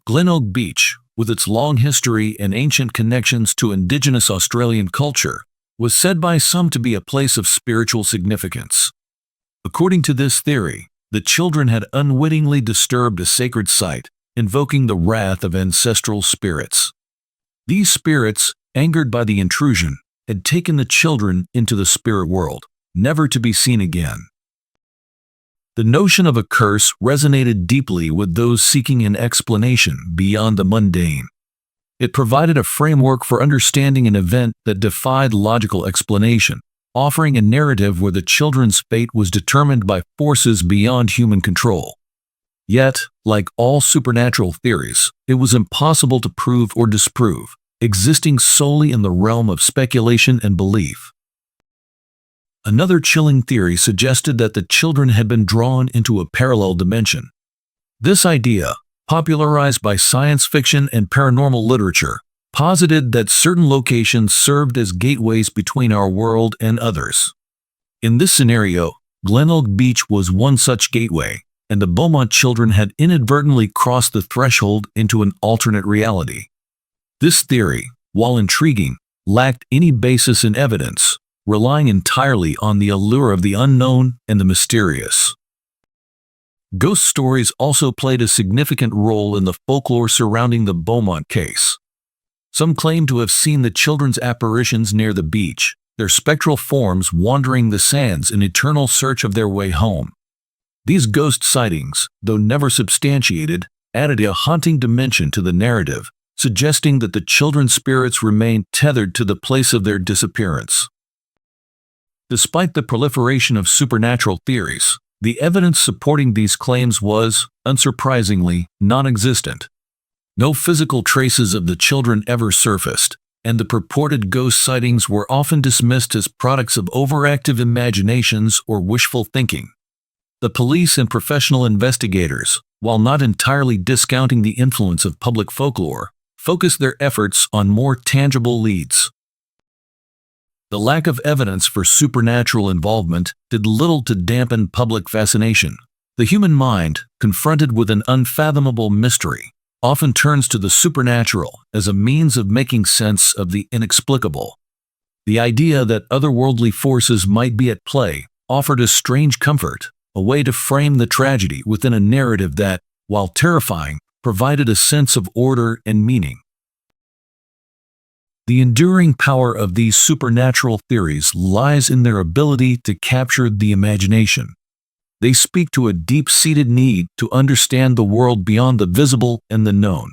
Speaker 1: Glenelg Beach, with its long history and ancient connections to indigenous Australian culture, was said by some to be a place of spiritual significance. According to this theory, the children had unwittingly disturbed a sacred site, invoking the wrath of ancestral spirits. These spirits, angered by the intrusion, had taken the children into the spirit world, never to be seen again. The notion of a curse resonated deeply with those seeking an explanation beyond the mundane. It provided a framework for understanding an event that defied logical explanation, offering a narrative where the children's fate was determined by forces beyond human control. Yet, like all supernatural theories, it was impossible to prove or disprove, existing solely in the realm of speculation and belief. Another chilling theory suggested that the children had been drawn into a parallel dimension. This idea, popularized by science fiction and paranormal literature, posited that certain locations served as gateways between our world and others. In this scenario, Glenelg Beach was one such gateway, and the Beaumont children had inadvertently crossed the threshold into an alternate reality. This theory, while intriguing, lacked any basis in evidence, relying entirely on the allure of the unknown and the mysterious. Ghost stories also played a significant role in the folklore surrounding the Beaumont case. Some claim to have seen the children's apparitions near the beach, their spectral forms wandering the sands in eternal search of their way home. These ghost sightings, though never substantiated, added a haunting dimension to the narrative, suggesting that the children's spirits remained tethered to the place of their disappearance. Despite the proliferation of supernatural theories, the evidence supporting these claims was, unsurprisingly, non-existent. No physical traces of the children ever surfaced, and the purported ghost sightings were often dismissed as products of overactive imaginations or wishful thinking. The police and professional investigators, while not entirely discounting the influence of public folklore, focused their efforts on more tangible leads. The lack of evidence for supernatural involvement did little to dampen public fascination. The human mind, confronted with an unfathomable mystery, often turns to the supernatural as a means of making sense of the inexplicable. The idea that otherworldly forces might be at play offered a strange comfort, a way to frame the tragedy within a narrative that, while terrifying, provided a sense of order and meaning. The enduring power of these supernatural theories lies in their ability to capture the imagination. They speak to a deep-seated need to understand the world beyond the visible and the known.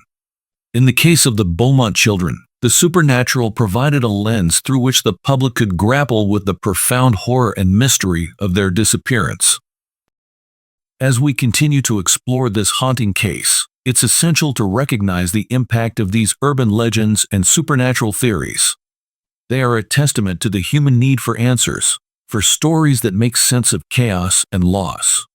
Speaker 1: In the case of the Beaumont children, the supernatural provided a lens through which the public could grapple with the profound horror and mystery of their disappearance. As we continue to explore this haunting case, it's essential to recognize the impact of these urban legends and supernatural theories. They are a testament to the human need for answers, for stories that make sense of chaos and loss.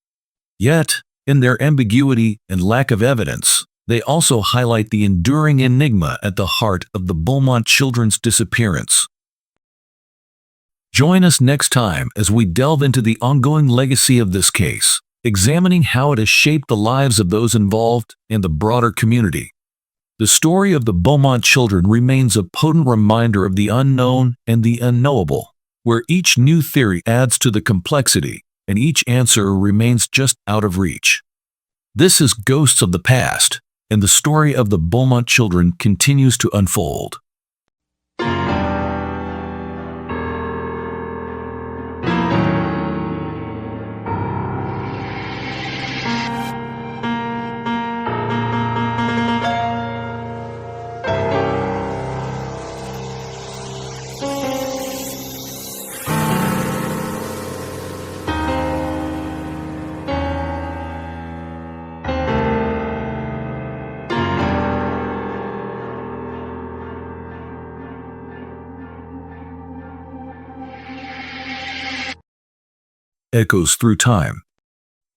Speaker 1: Yet, in their ambiguity and lack of evidence, they also highlight the enduring enigma at the heart of the Beaumont children's disappearance. Join us next time as we delve into the ongoing legacy of this case, examining how it has shaped the lives of those involved and the broader community. The story of the Beaumont children remains a potent reminder of the unknown and the unknowable, where each new theory adds to the complexity and each answer remains just out of reach. This is Ghosts of the Past, and the story of the Beaumont children continues to unfold. Echoes through time.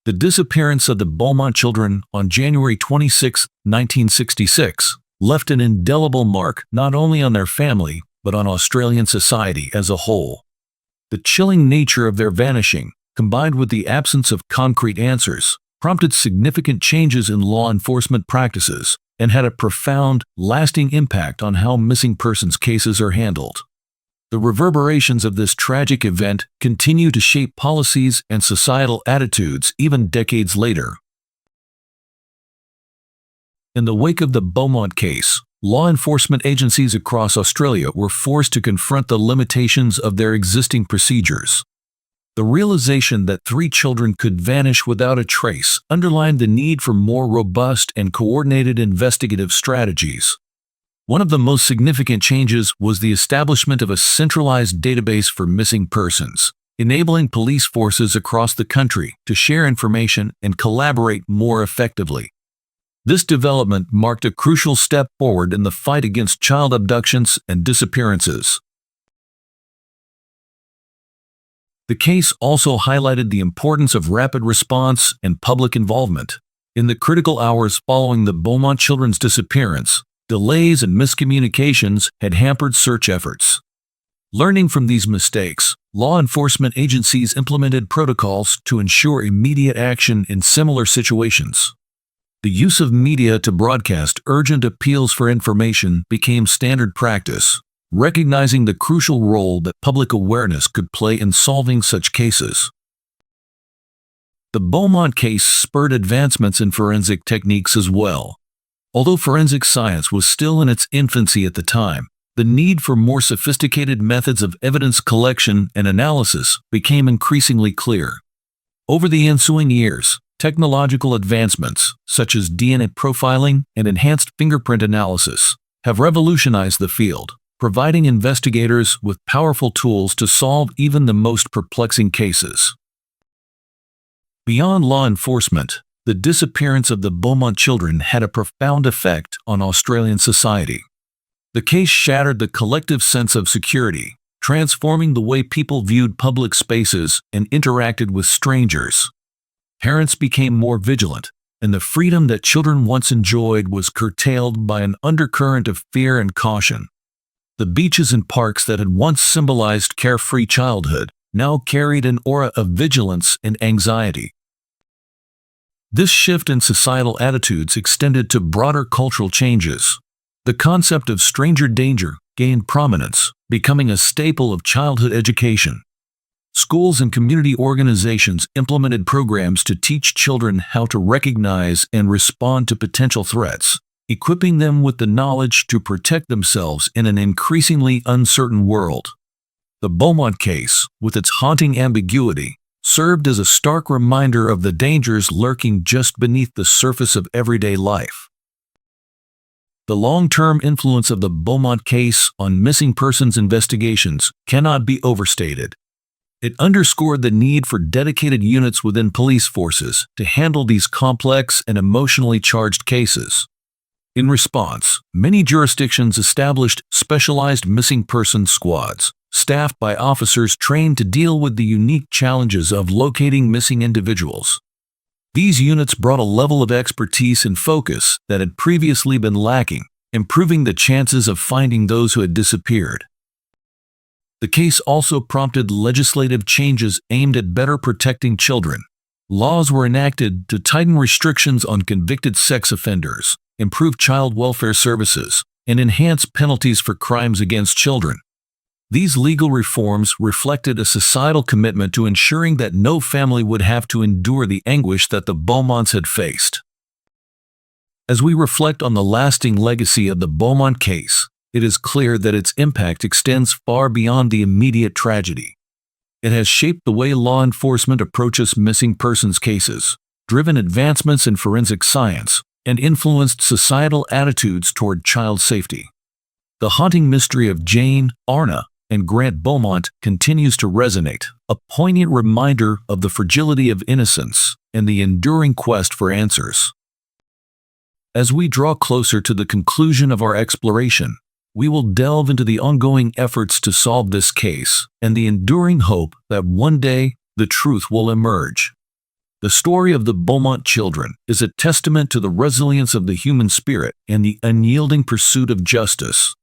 Speaker 1: The disappearance of the Beaumont children on January 26, 1966, left an indelible mark not only on their family, but on Australian society as a whole. The chilling nature of their vanishing, combined with the absence of concrete answers, prompted significant changes in law enforcement practices and had a profound, lasting impact on how missing persons cases are handled. The reverberations of this tragic event continue to shape policies and societal attitudes even decades later. In the wake of the Beaumont case, law enforcement agencies across Australia were forced to confront the limitations of their existing procedures. The realization that 3 children could vanish without a trace underlined the need for more robust and coordinated investigative strategies. One of the most significant changes was the establishment of a centralized database for missing persons, enabling police forces across the country to share information and collaborate more effectively. This development marked a crucial step forward in the fight against child abductions and disappearances. The case also highlighted the importance of rapid response and public involvement. In the critical hours following the Beaumont children's disappearance, delays and miscommunications had hampered search efforts. Learning from these mistakes, law enforcement agencies implemented protocols to ensure immediate action in similar situations. The use of media to broadcast urgent appeals for information became standard practice, recognizing the crucial role that public awareness could play in solving such cases. The Beaumont case spurred advancements in forensic techniques as well. Although forensic science was still in its infancy at the time, the need for more sophisticated methods of evidence collection and analysis became increasingly clear. Over the ensuing years, technological advancements, such as DNA profiling and enhanced fingerprint analysis, have revolutionized the field, providing investigators with powerful tools to solve even the most perplexing cases. Beyond law enforcement, the disappearance of the Beaumont children had a profound effect on Australian society. The case shattered the collective sense of security, transforming the way people viewed public spaces and interacted with strangers. Parents became more vigilant, and the freedom that children once enjoyed was curtailed by an undercurrent of fear and caution. The beaches and parks that had once symbolized carefree childhood now carried an aura of vigilance and anxiety. This shift in societal attitudes extended to broader cultural changes. The concept of stranger danger gained prominence, becoming a staple of childhood education. Schools and community organizations implemented programs to teach children how to recognize and respond to potential threats, equipping them with the knowledge to protect themselves in an increasingly uncertain world. The Beaumont case, with its haunting ambiguity, served as a stark reminder of the dangers lurking just beneath the surface of everyday life. The long-term influence of the Beaumont case on missing persons investigations cannot be overstated. It underscored the need for dedicated units within police forces to handle these complex and emotionally charged cases. In response, many jurisdictions established specialized missing persons squads, staffed by officers trained to deal with the unique challenges of locating missing individuals. These units brought a level of expertise and focus that had previously been lacking, improving the chances of finding those who had disappeared. The case also prompted legislative changes aimed at better protecting children. Laws were enacted to tighten restrictions on convicted sex offenders, improve child welfare services, and enhance penalties for crimes against children. These legal reforms reflected a societal commitment to ensuring that no family would have to endure the anguish that the Beaumonts had faced. As we reflect on the lasting legacy of the Beaumont case, it is clear that its impact extends far beyond the immediate tragedy. It has shaped the way law enforcement approaches missing persons cases, driven advancements in forensic science, and influenced societal attitudes toward child safety. The haunting mystery of Jane, Arna, and Grant Beaumont continues to resonate, a poignant reminder of the fragility of innocence and the enduring quest for answers. As we draw closer to the conclusion of our exploration, we will delve into the ongoing efforts to solve this case and the enduring hope that one day the truth will emerge. The story of the Beaumont children is a testament to the resilience of the human spirit and the unyielding pursuit of justice.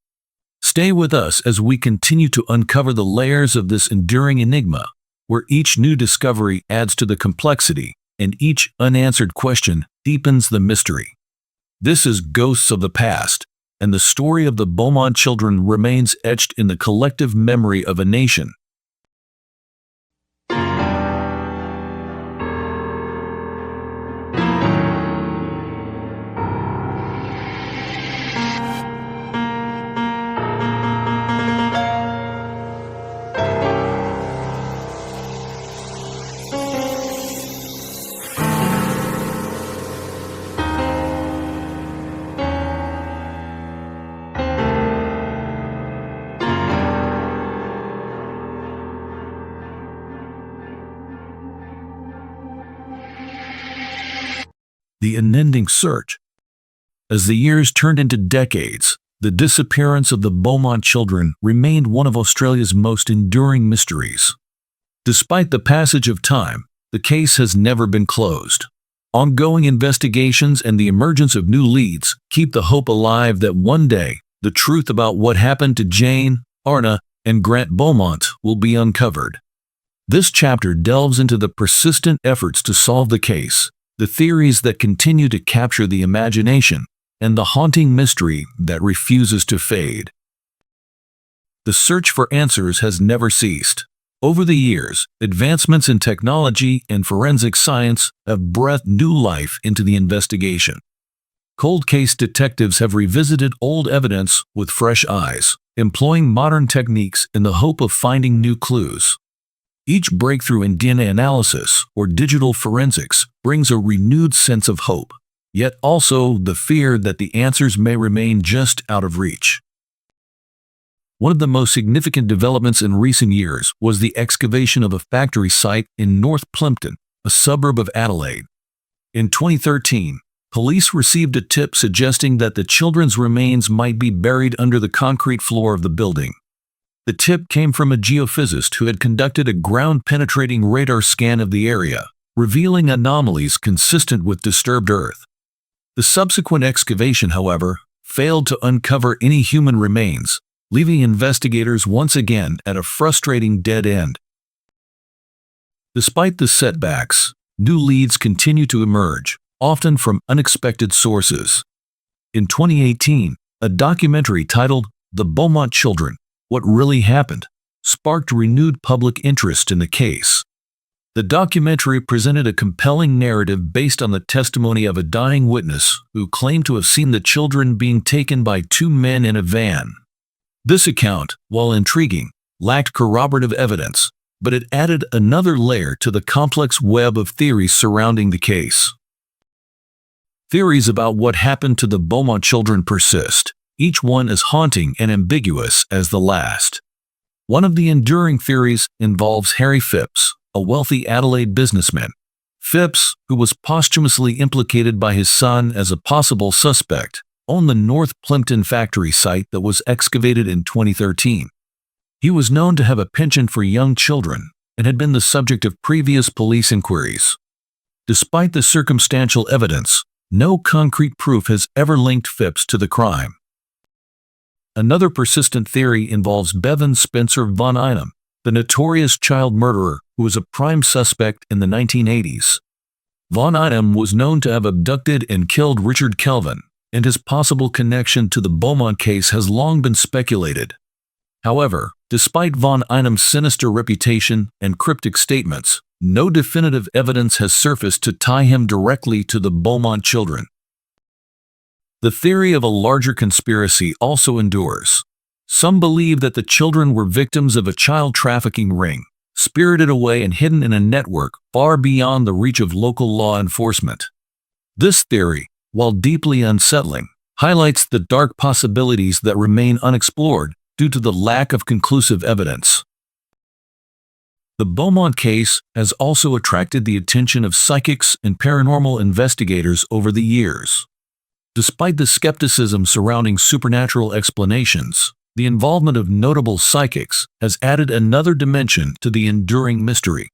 Speaker 1: Stay with us as we continue to uncover the layers of this enduring enigma, where each new discovery adds to the complexity and each unanswered question deepens the mystery. This is Ghosts of the Past, and the story of the Beaumont children remains etched in the collective memory of a nation. The unending search. As the years turned into decades, the disappearance of the Beaumont children remained one of Australia's most enduring mysteries. Despite the passage of time, the case has never been closed. Ongoing investigations and the emergence of new leads keep the hope alive that one day, the truth about what happened to Jane, Arna, and Grant Beaumont will be uncovered. This chapter delves into the persistent efforts to solve the case, the theories that continue to capture the imagination, and the haunting mystery that refuses to fade. The search for answers has never ceased. Over the years, advancements in technology and forensic science have breathed new life into the investigation. Cold case detectives have revisited old evidence with fresh eyes, employing modern techniques in the hope of finding new clues. Each breakthrough in DNA analysis or digital forensics brings a renewed sense of hope, yet also the fear that the answers may remain just out of reach. One of the most significant developments in recent years was the excavation of a factory site in North Plympton, a suburb of Adelaide. In 2013, police received a tip suggesting that the children's remains might be buried under the concrete floor of the building. The tip came from a geophysicist who had conducted a ground-penetrating radar scan of the area, revealing anomalies consistent with disturbed Earth. The subsequent excavation, however, failed to uncover any human remains, leaving investigators once again at a frustrating dead end. Despite the setbacks, new leads continue to emerge, often from unexpected sources. In 2018, a documentary titled The Beaumont Children: What Really Happened sparked renewed public interest in the case. The documentary presented a compelling narrative based on the testimony of a dying witness who claimed to have seen the children being taken by two men in a van. This account, while intriguing, lacked corroborative evidence, but it added another layer to the complex web of theories surrounding the case. Theories about what happened to the Beaumont children persist, each one as haunting and ambiguous as the last. One of the enduring theories involves Harry Phipps, a wealthy Adelaide businessman. Phipps, who was posthumously implicated by his son as a possible suspect, owned the North Plympton factory site that was excavated in 2013. He was known to have a penchant for young children and had been the subject of previous police inquiries. Despite the circumstantial evidence, no concrete proof has ever linked Phipps to the crime. Another persistent theory involves Bevan Spencer von Einem, the notorious child murderer who was a prime suspect in the 1980s. Von Einem was known to have abducted and killed Richard Kelvin, and his possible connection to the Beaumont case has long been speculated. However, despite von Einem's sinister reputation and cryptic statements, no definitive evidence has surfaced to tie him directly to the Beaumont children. The theory of a larger conspiracy also endures. Some believe that the children were victims of a child trafficking ring, spirited away and hidden in a network far beyond the reach of local law enforcement. This theory, while deeply unsettling, highlights the dark possibilities that remain unexplored due to the lack of conclusive evidence. The Beaumont case has also attracted the attention of psychics and paranormal investigators over the years. Despite the skepticism surrounding supernatural explanations, the involvement of notable psychics has added another dimension to the enduring mystery.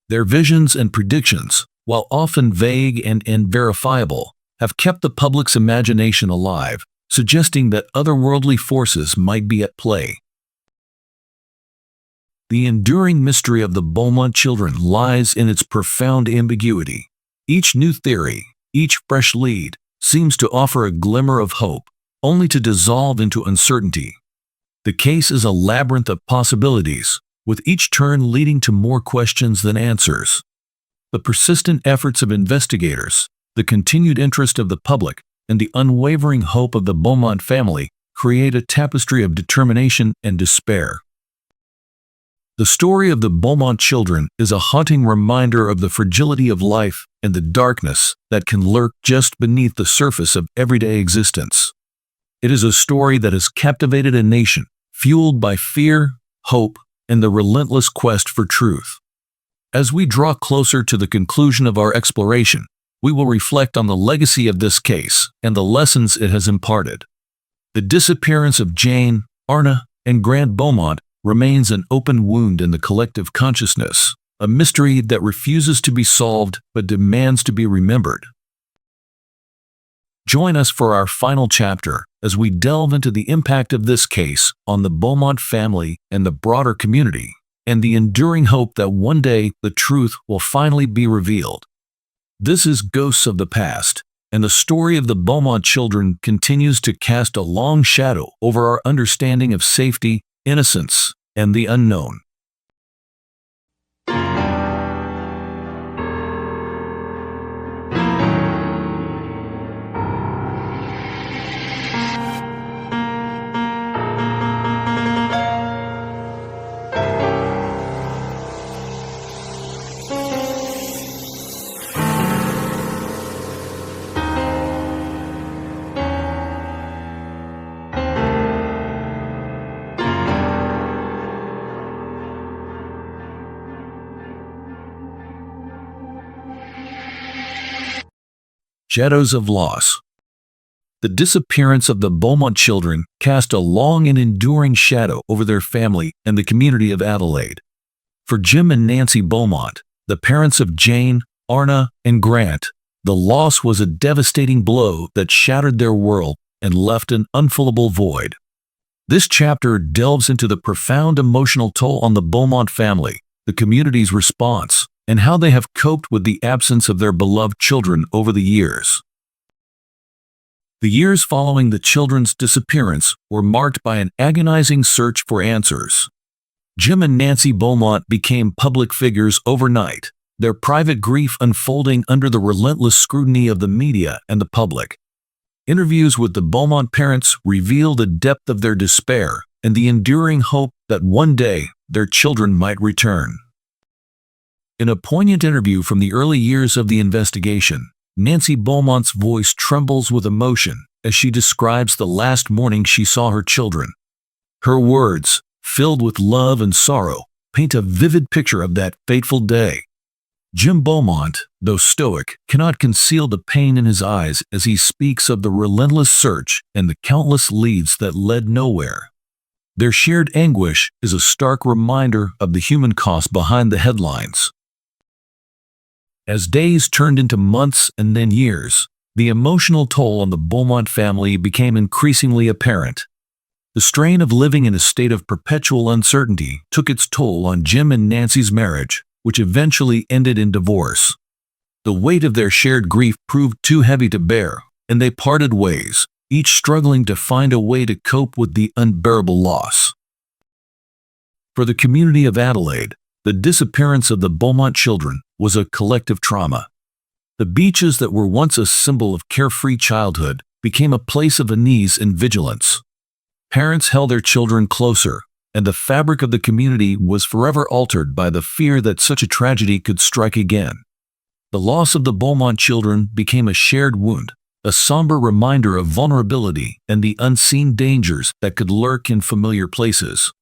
Speaker 1: Their visions and predictions, while often vague and unverifiable, have kept the public's imagination alive, suggesting that otherworldly forces might be at play. The enduring mystery of the Beaumont children lies in its profound ambiguity. Each new theory, each fresh lead, seems to offer a glimmer of hope, only to dissolve into uncertainty. The case is a labyrinth of possibilities, with each turn leading to more questions than answers. The persistent efforts of investigators, the continued interest of the public, and the unwavering hope of the Beaumont family create a tapestry of determination and despair. The story of the Beaumont children is a haunting reminder of the fragility of life and the darkness that can lurk just beneath the surface of everyday existence. It is a story that has captivated a nation, fueled by fear, hope, and the relentless quest for truth. As we draw closer to the conclusion of our exploration, we will reflect on the legacy of this case and the lessons it has imparted. The disappearance of Jane, Arna, and Grant Beaumont remains an open wound in the collective consciousness, a mystery that refuses to be solved but demands to be remembered. Join us for our final chapter as we delve into the impact of this case on the Beaumont family and the broader community, and the enduring hope that one day the truth will finally be revealed. This is Ghosts of the Past, and the story of the Beaumont children continues to cast a long shadow over our understanding of safety, innocence, and the unknown. Shadows of loss. The disappearance of the Beaumont children cast a long and enduring shadow over their family and the community of Adelaide. For Jim and Nancy Beaumont, the parents of Jane, Arna, and Grant, the loss was a devastating blow that shattered their world and left an unfillable void. This chapter delves into the profound emotional toll on the Beaumont family, the community's response, and how they have coped with the absence of their beloved children over the years. The years following the children's disappearance were marked by an agonizing search for answers. Jim and Nancy Beaumont became public figures overnight, their private grief unfolding under the relentless scrutiny of the media and the public. Interviews with the Beaumont parents reveal the depth of their despair and the enduring hope that one day their children might return. In a poignant interview from the early years of the investigation, Nancy Beaumont's voice trembles with emotion as she describes the last morning she saw her children. Her words, filled with love and sorrow, paint a vivid picture of that fateful day. Jim Beaumont, though stoic, cannot conceal the pain in his eyes as he speaks of the relentless search and the countless leads that led nowhere. Their shared anguish is a stark reminder of the human cost behind the headlines. As days turned into months and then years, the emotional toll on the Beaumont family became increasingly apparent. The strain of living in a state of perpetual uncertainty took its toll on Jim and Nancy's marriage, which eventually ended in divorce. The weight of their shared grief proved too heavy to bear, and they parted ways, each struggling to find a way to cope with the unbearable loss. For the community of Adelaide, the disappearance of the Beaumont children was a collective trauma. The beaches that were once a symbol of carefree childhood became a place of unease and vigilance. Parents held their children closer, and the fabric of the community was forever altered by the fear that such a tragedy could strike again. The loss of the Beaumont children became a shared wound, a somber reminder of vulnerability and the unseen dangers that could lurk in familiar places.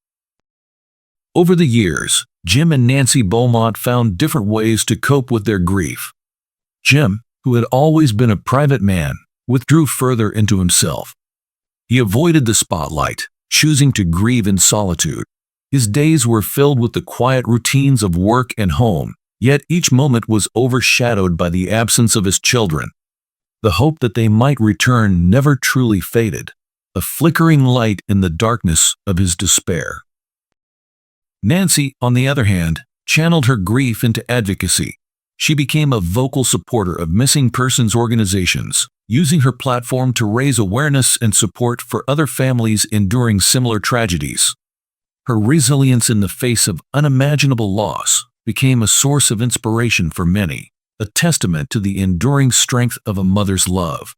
Speaker 1: Over the years, Jim and Nancy Beaumont found different ways to cope with their grief. Jim, who had always been a private man, withdrew further into himself. He avoided the spotlight, choosing to grieve in solitude. His days were filled with the quiet routines of work and home, yet each moment was overshadowed by the absence of his children. The hope that they might return never truly faded, a flickering light in the darkness of his despair. Nancy, on the other hand, channeled her grief into advocacy. She became a vocal supporter of missing persons organizations, using her platform to raise awareness and support for other families enduring similar tragedies. Her resilience in the face of unimaginable loss became a source of inspiration for many, a testament to the enduring strength of a mother's love.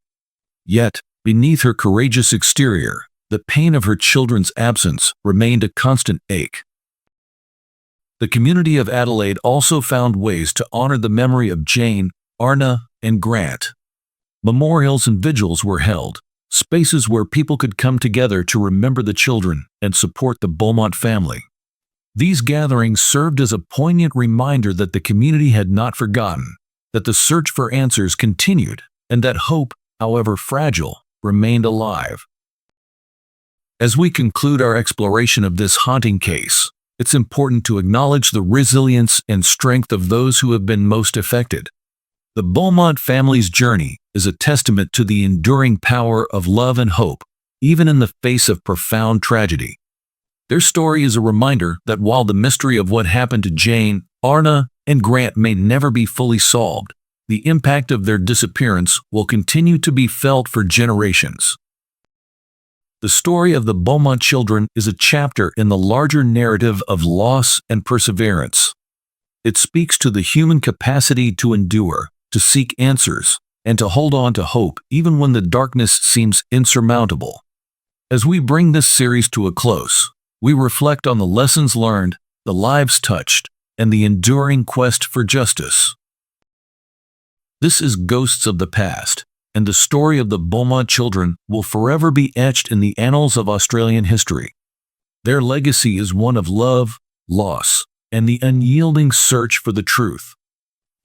Speaker 1: Yet, beneath her courageous exterior, the pain of her children's absence remained a constant ache. The community of Adelaide also found ways to honor the memory of Jane, Arna, and Grant. Memorials and vigils were held, spaces where people could come together to remember the children and support the Beaumont family. These gatherings served as a poignant reminder that the community had not forgotten, that the search for answers continued, and that hope, however fragile, remained alive. As we conclude our exploration of this haunting case, it's important to acknowledge the resilience and strength of those who have been most affected. The Beaumont family's journey is a testament to the enduring power of love and hope, even in the face of profound tragedy. Their story is a reminder that while the mystery of what happened to Jane, Arna, and Grant may never be fully solved, the impact of their disappearance will continue to be felt for generations. The story of the Beaumont children is a chapter in the larger narrative of loss and perseverance. It speaks to the human capacity to endure, to seek answers, and to hold on to hope even when the darkness seems insurmountable. As we bring this series to a close, we reflect on the lessons learned, the lives touched, and the enduring quest for justice. This is Ghosts of the Past, and the story of the Beaumont children will forever be etched in the annals of Australian history. Their legacy is one of love, loss, and the unyielding search for the truth.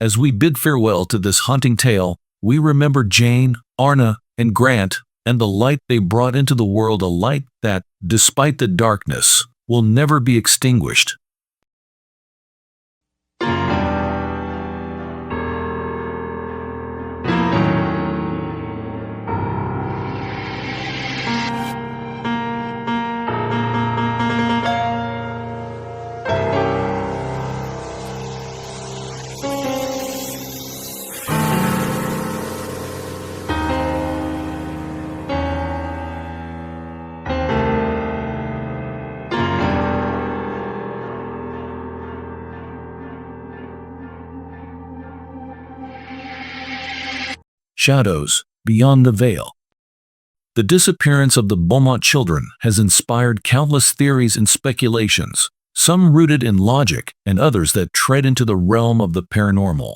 Speaker 1: As we bid farewell to this haunting tale, we remember Jane, Arna, and Grant, and the light they brought into the world, a light that, despite the darkness, will never be extinguished. Shadows beyond the veil. The disappearance of the Beaumont children has inspired countless theories and speculations, some rooted in logic and others that tread into the realm of the paranormal.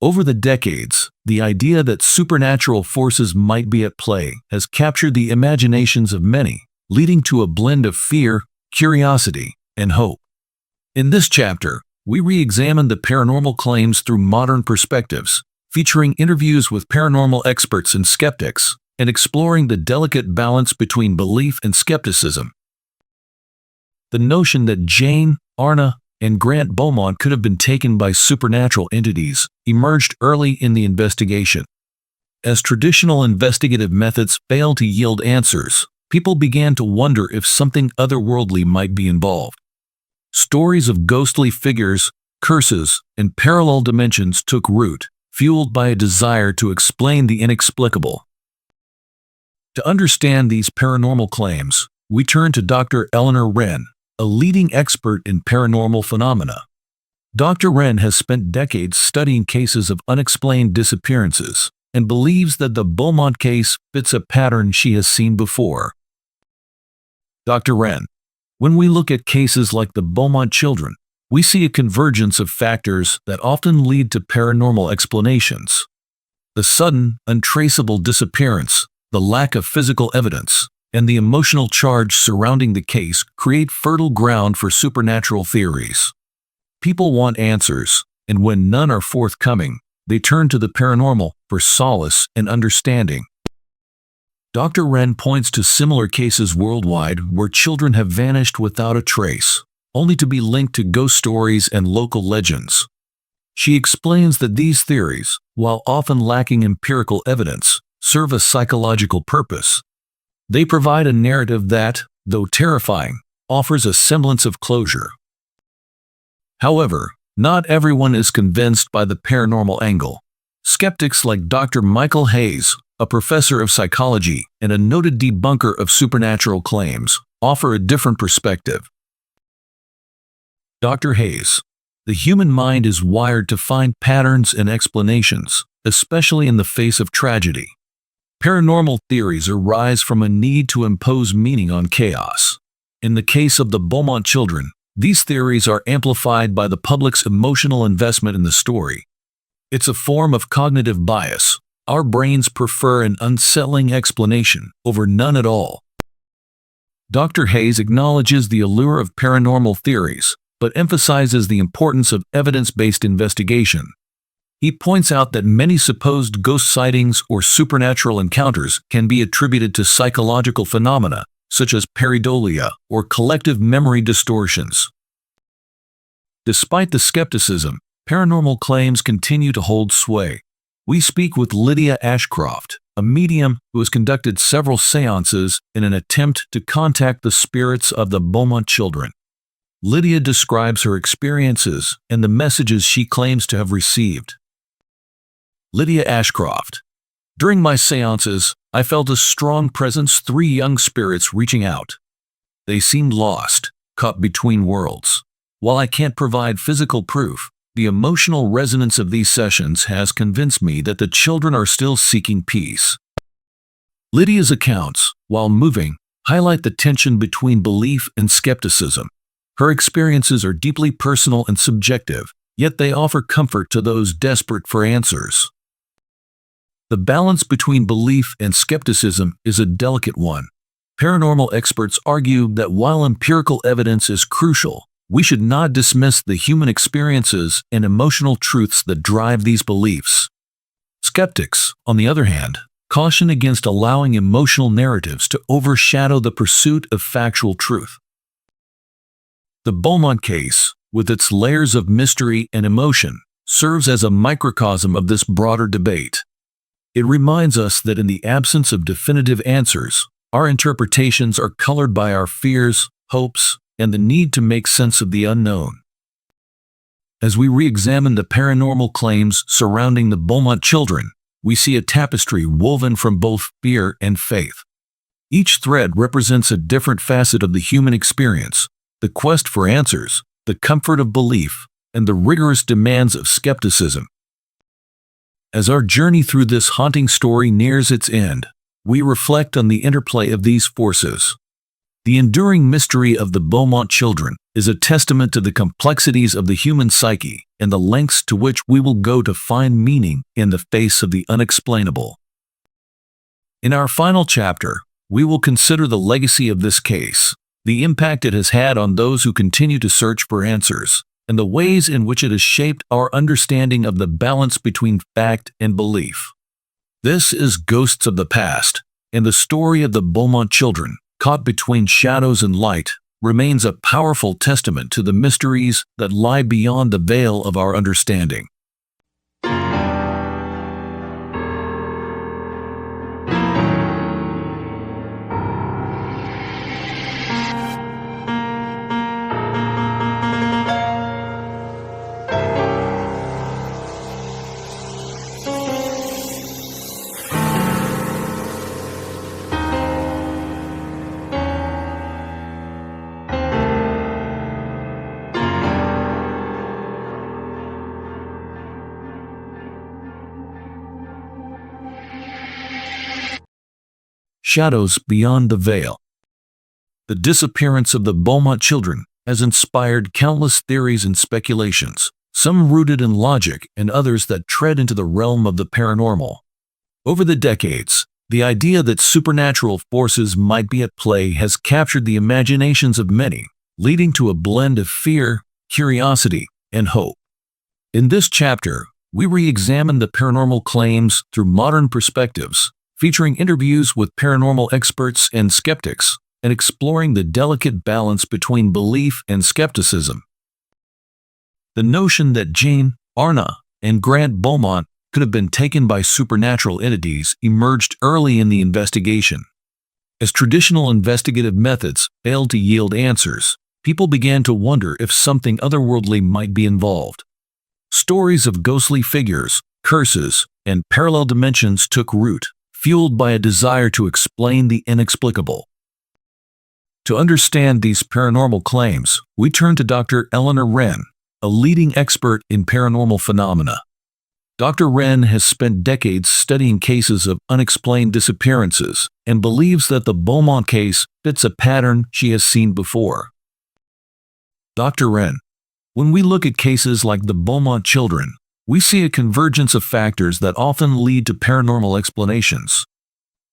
Speaker 1: Over the decades, the idea that supernatural forces might be at play has captured the imaginations of many, leading to a blend of fear, curiosity, and hope. In this chapter, we re-examine the paranormal claims through modern perspectives, featuring interviews with paranormal experts and skeptics, and exploring the delicate balance between belief and skepticism. The notion that Jane, Arna, and Grant Beaumont could have been taken by supernatural entities emerged early in the investigation. As traditional investigative methods failed to yield answers, people began to wonder if something otherworldly might be involved. Stories of ghostly figures, curses, and parallel dimensions took root, fueled by a desire to explain the inexplicable. To understand these paranormal claims, we turn to Dr. Eleanor Wren, a leading expert in paranormal phenomena. Dr. Wren has spent decades studying cases of unexplained disappearances, and believes that the Beaumont case fits a pattern she has seen before. Dr. Wren. When we look at cases like the Beaumont children, we see a convergence of factors that often lead to paranormal explanations. The sudden, untraceable disappearance, the lack of physical evidence, and the emotional charge surrounding the case create fertile ground for supernatural theories. People want answers, and when none are forthcoming, they turn to the paranormal for solace and understanding. Dr. Wren points to similar cases worldwide where children have vanished without a trace, only to be linked to ghost stories and local legends. She explains that these theories, while often lacking empirical evidence, serve a psychological purpose. They provide a narrative that, though terrifying, offers a semblance of closure. However, not everyone is convinced by the paranormal angle. Skeptics like Dr. Michael Hayes, a professor of psychology and a noted debunker of supernatural claims, offer a different perspective. Dr. Hayes. The human mind is wired to find patterns and explanations, especially in the face of tragedy. Paranormal theories arise from a need to impose meaning on chaos. In the case of the Beaumont children, these theories are amplified by the public's emotional investment in the story. It's a form of cognitive bias. Our brains prefer an unsettling explanation over none at all. Dr. Hayes acknowledges the allure of paranormal theories, but emphasizes the importance of evidence-based investigation. He points out that many supposed ghost sightings or supernatural encounters can be attributed to psychological phenomena, such as pareidolia or collective memory distortions. Despite the skepticism, paranormal claims continue to hold sway. We speak with Lydia Ashcroft, a medium who has conducted several seances in an attempt to contact the spirits of the Beaumont children. Lydia describes her experiences and the messages she claims to have received. Lydia Ashcroft. During my seances, I felt a strong presence, 3 young spirits reaching out. They seemed lost, caught between worlds. While I can't provide physical proof, the emotional resonance of these sessions has convinced me that the children are still seeking peace. Lydia's accounts, while moving, highlight the tension between belief and skepticism. Her experiences are deeply personal and subjective, yet they offer comfort to those desperate for answers. The balance between belief and skepticism is a delicate one. Paranormal experts argue that while empirical evidence is crucial, we should not dismiss the human experiences and emotional truths that drive these beliefs. Skeptics, on the other hand, caution against allowing emotional narratives to overshadow the pursuit of factual truth. The Beaumont case, with its layers of mystery and emotion, serves as a microcosm of this broader debate. It reminds us that in the absence of definitive answers, our interpretations are colored by our fears, hopes, and the need to make sense of the unknown. As we re-examine the paranormal claims surrounding the Beaumont children, we see a tapestry woven from both fear and faith. Each thread represents a different facet of the human experience: the quest for answers, the comfort of belief, and the rigorous demands of skepticism. As our journey through this haunting story nears its end, we reflect on the interplay of these forces. The enduring mystery of the Beaumont children is a testament to the complexities of the human psyche and the lengths to which we will go to find meaning in the face of the unexplainable. In our final chapter, we will consider the legacy of this case, the impact it has had on those who continue to search for answers, and the ways in which it has shaped our understanding of the balance between fact and belief. This is Ghosts of the Past, and the story of the Beaumont children, caught between shadows and light, remains a powerful testament to the mysteries that lie beyond the veil of our understanding. Shadows Beyond the Veil. The disappearance of the Beaumont children has inspired countless theories and speculations, some rooted in logic and others that tread into the realm of the paranormal. Over the decades, the idea that supernatural forces might be at play has captured the imaginations of many, leading to a blend of fear, curiosity, and hope. In this chapter, we re-examine the paranormal claims through modern perspectives, featuring interviews with paranormal experts and skeptics, and exploring the delicate balance between belief and skepticism. The notion that Jane, Arna, and Grant Beaumont could have been taken by supernatural entities emerged early in the investigation. As traditional investigative methods failed to yield answers, people began to wonder if something otherworldly might be involved. Stories of ghostly figures, curses, and parallel dimensions took root, fueled by a desire to explain the inexplicable. To understand these paranormal claims, we turn to Dr. Eleanor Wren, a leading expert in paranormal phenomena. Dr. Wren has spent decades studying cases of unexplained disappearances and believes that the Beaumont case fits a pattern she has seen before. Dr. Wren: when we look at cases like the Beaumont children, we see a convergence of factors that often lead to paranormal explanations.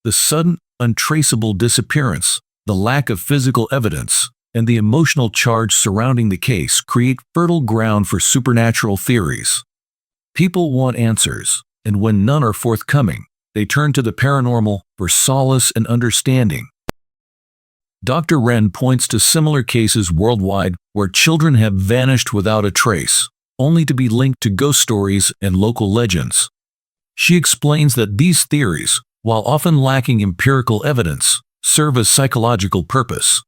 Speaker 1: The sudden, untraceable disappearance, the lack of physical evidence, and the emotional charge surrounding the case create fertile ground for supernatural theories. People want answers, and when none are forthcoming, they turn to the paranormal for solace and understanding. Dr. Wren points to similar cases worldwide where children have vanished without a trace, only to be linked to ghost stories and local legends. She explains that these theories, while often lacking empirical evidence, serve a psychological purpose.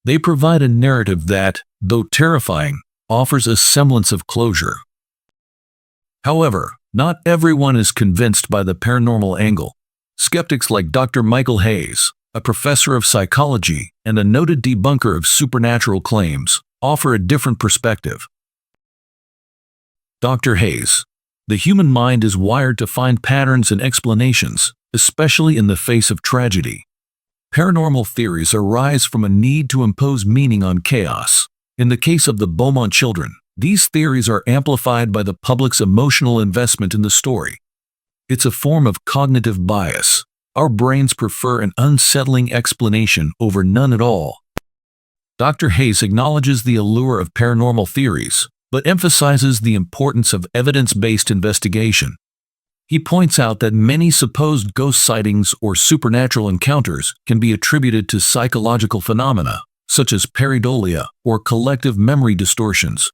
Speaker 1: They provide a narrative that, though terrifying, offers a semblance of closure. However, not everyone is convinced by the paranormal angle. Skeptics like Dr. Michael Hayes, a professor of psychology and a noted debunker of supernatural claims, offer a different perspective. Dr. Hayes: the human mind is wired to find patterns and explanations, especially in the face of tragedy. Paranormal theories arise from a need to impose meaning on chaos. In the case of the Beaumont children, these theories are amplified by the public's emotional investment in the story. It's a form of cognitive bias. Our brains prefer an unsettling explanation over none at all. Dr. Hayes acknowledges the allure of paranormal theories, but emphasizes the importance of evidence-based investigation. He points out that many supposed ghost sightings or supernatural encounters can be attributed to psychological phenomena, such as pareidolia or collective memory distortions.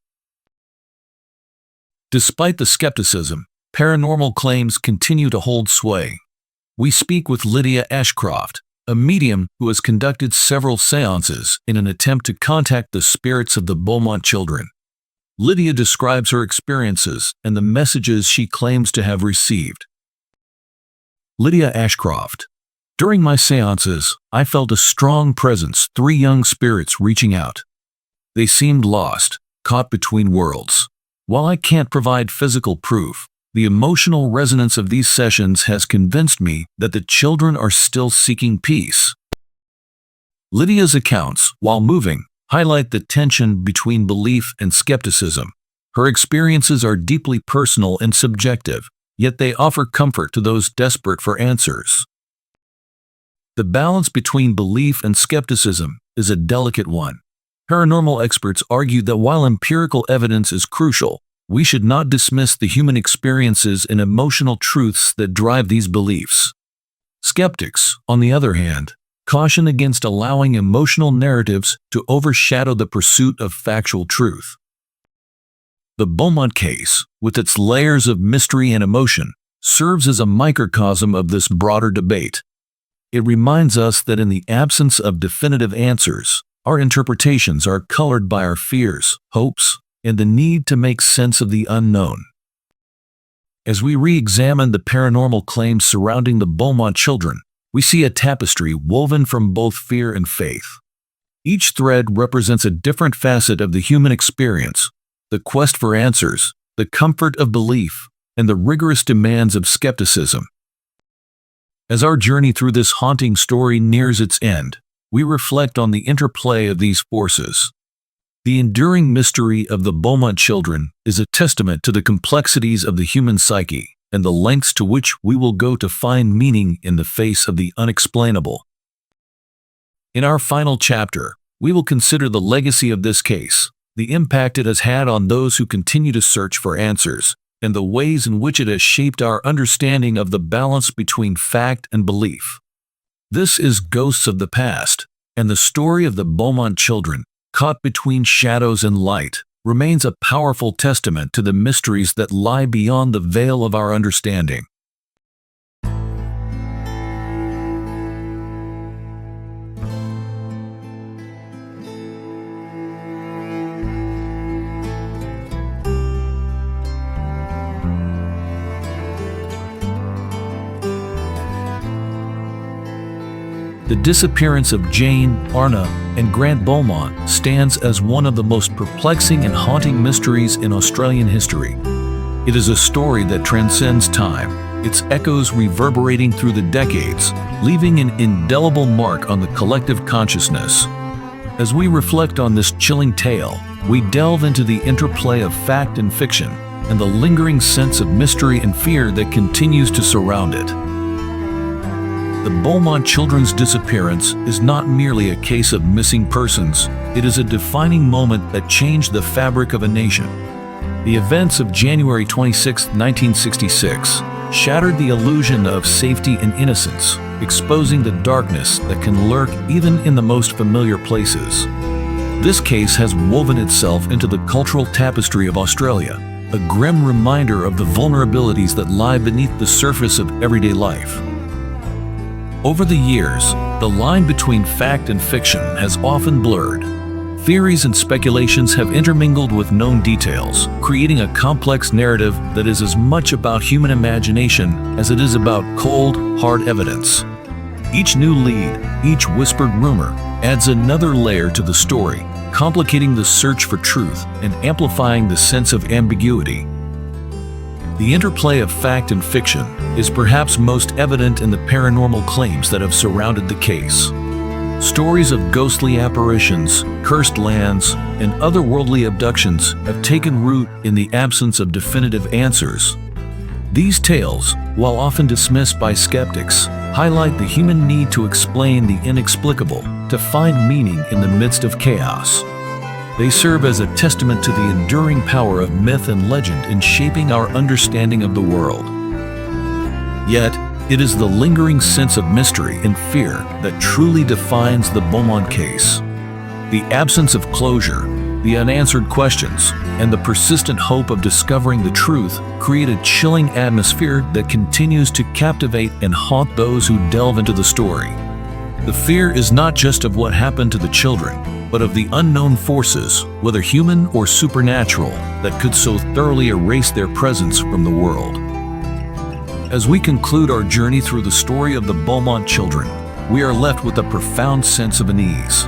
Speaker 1: Despite the skepticism, paranormal claims continue to hold sway. We speak with Lydia Ashcroft, a medium who has conducted several seances in an attempt to contact the spirits of the Beaumont children. Lydia describes her experiences and the messages she claims to have received. Lydia Ashcroft: during my seances, I felt a strong presence, 3 young spirits reaching out. They seemed lost, caught between worlds. While I can't provide physical proof, the emotional resonance of these sessions has convinced me that the children are still seeking peace. Lydia's accounts, while moving, highlight the tension between belief and skepticism. Her experiences are deeply personal and subjective, yet they offer comfort to those desperate for answers. The balance between belief and skepticism is a delicate one. Paranormal experts argue that while empirical evidence is crucial, we should not dismiss the human experiences and emotional truths that drive these beliefs. Skeptics, on the other hand, caution against allowing emotional narratives to overshadow the pursuit of factual truth. The Beaumont case, with its layers of mystery and emotion, serves as a microcosm of this broader debate. It reminds us that in the absence of definitive answers, our interpretations are colored by our fears, hopes, and the need to make sense of the unknown. As we re-examine the paranormal claims surrounding the Beaumont children, we see a tapestry woven from both fear and faith. Each thread represents a different facet of the human experience: the quest for answers, the comfort of belief, and the rigorous demands of skepticism. As our journey through this haunting story nears its end, we reflect on the interplay of these forces. The enduring mystery of the Beaumont children is a testament to the complexities of the human psyche and the lengths to which we will go to find meaning in the face of the unexplainable. In our final chapter, we will consider the legacy of this case, the impact it has had on those who continue to search for answers, and the ways in which it has shaped our understanding of the balance between fact and belief. This is Ghosts of the Past, and the story of the Beaumont children, caught between shadows and light, remains a powerful testament to the mysteries that lie beyond the veil of our understanding. The disappearance of Jane, Arna, and Grant Beaumont stands as one of the most perplexing and haunting mysteries in Australian history. It is a story that transcends time, its echoes reverberating through the decades, leaving an indelible mark on the collective consciousness. As we reflect on this chilling tale, we delve into the interplay of fact and fiction, and the lingering sense of mystery and fear that continues to surround it. The Beaumont children's disappearance is not merely a case of missing persons, it is a defining moment that changed the fabric of a nation. The events of January 26, 1966, shattered the illusion of safety and innocence, exposing the darkness that can lurk even in the most familiar places. This case has woven itself into the cultural tapestry of Australia, a grim reminder of the vulnerabilities that lie beneath the surface of everyday life. Over the years, the line between fact and fiction has often blurred. Theories and speculations have intermingled with known details, creating a complex narrative that is as much about human imagination as it is about cold, hard evidence. Each new lead, each whispered rumor, adds another layer to the story, complicating the search for truth and amplifying the sense of ambiguity. The interplay of fact and fiction is perhaps most evident in the paranormal claims that have surrounded the case. Stories of ghostly apparitions, cursed lands, and otherworldly abductions have taken root in the absence of definitive answers. These tales, while often dismissed by skeptics, highlight the human need to explain the inexplicable, to find meaning in the midst of chaos. They serve as a testament to the enduring power of myth and legend in shaping our understanding of the world. Yet, it is the lingering sense of mystery and fear that truly defines the Beaumont case. The absence of closure, the unanswered questions, and the persistent hope of discovering the truth create a chilling atmosphere that continues to captivate and haunt those who delve into the story. The fear is not just of what happened to the children, but of the unknown forces, whether human or supernatural, that could so thoroughly erase their presence from the world. As we conclude our journey through the story of the Beaumont children, we are left with a profound sense of unease.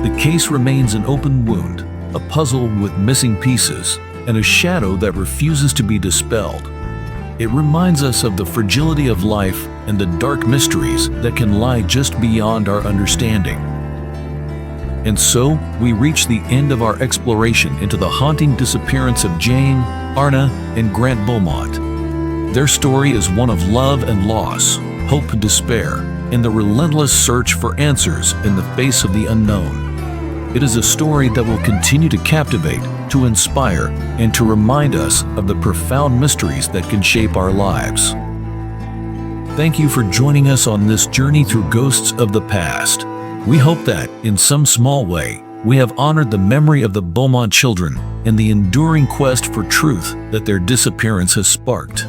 Speaker 1: The case remains an open wound, a puzzle with missing pieces, and a shadow that refuses to be dispelled. It reminds us of the fragility of life and the dark mysteries that can lie just beyond our understanding. And so, we reach the end of our exploration into the haunting disappearance of Jane, Arna, and Grant Beaumont. Their story is one of love and loss, hope and despair, and the relentless search for answers in the face of the unknown. It is a story that will continue to captivate, to inspire, and to remind us of the profound mysteries that can shape our lives. Thank you for joining us on this journey through Ghosts of the Past. We hope that, in some small way, we have honored the memory of the Beaumont children and the enduring quest for truth that their disappearance has sparked.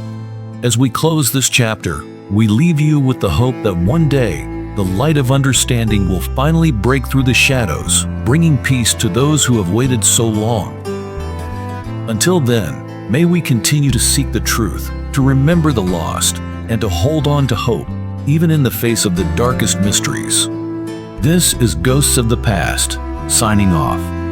Speaker 1: As we close this chapter, we leave you with the hope that one day, the light of understanding will finally break through the shadows, bringing peace to those who have waited so long. Until then, may we continue to seek the truth, to remember the lost, and to hold on to hope, even in the face of the darkest mysteries. This is Ghosts of the Past, signing off.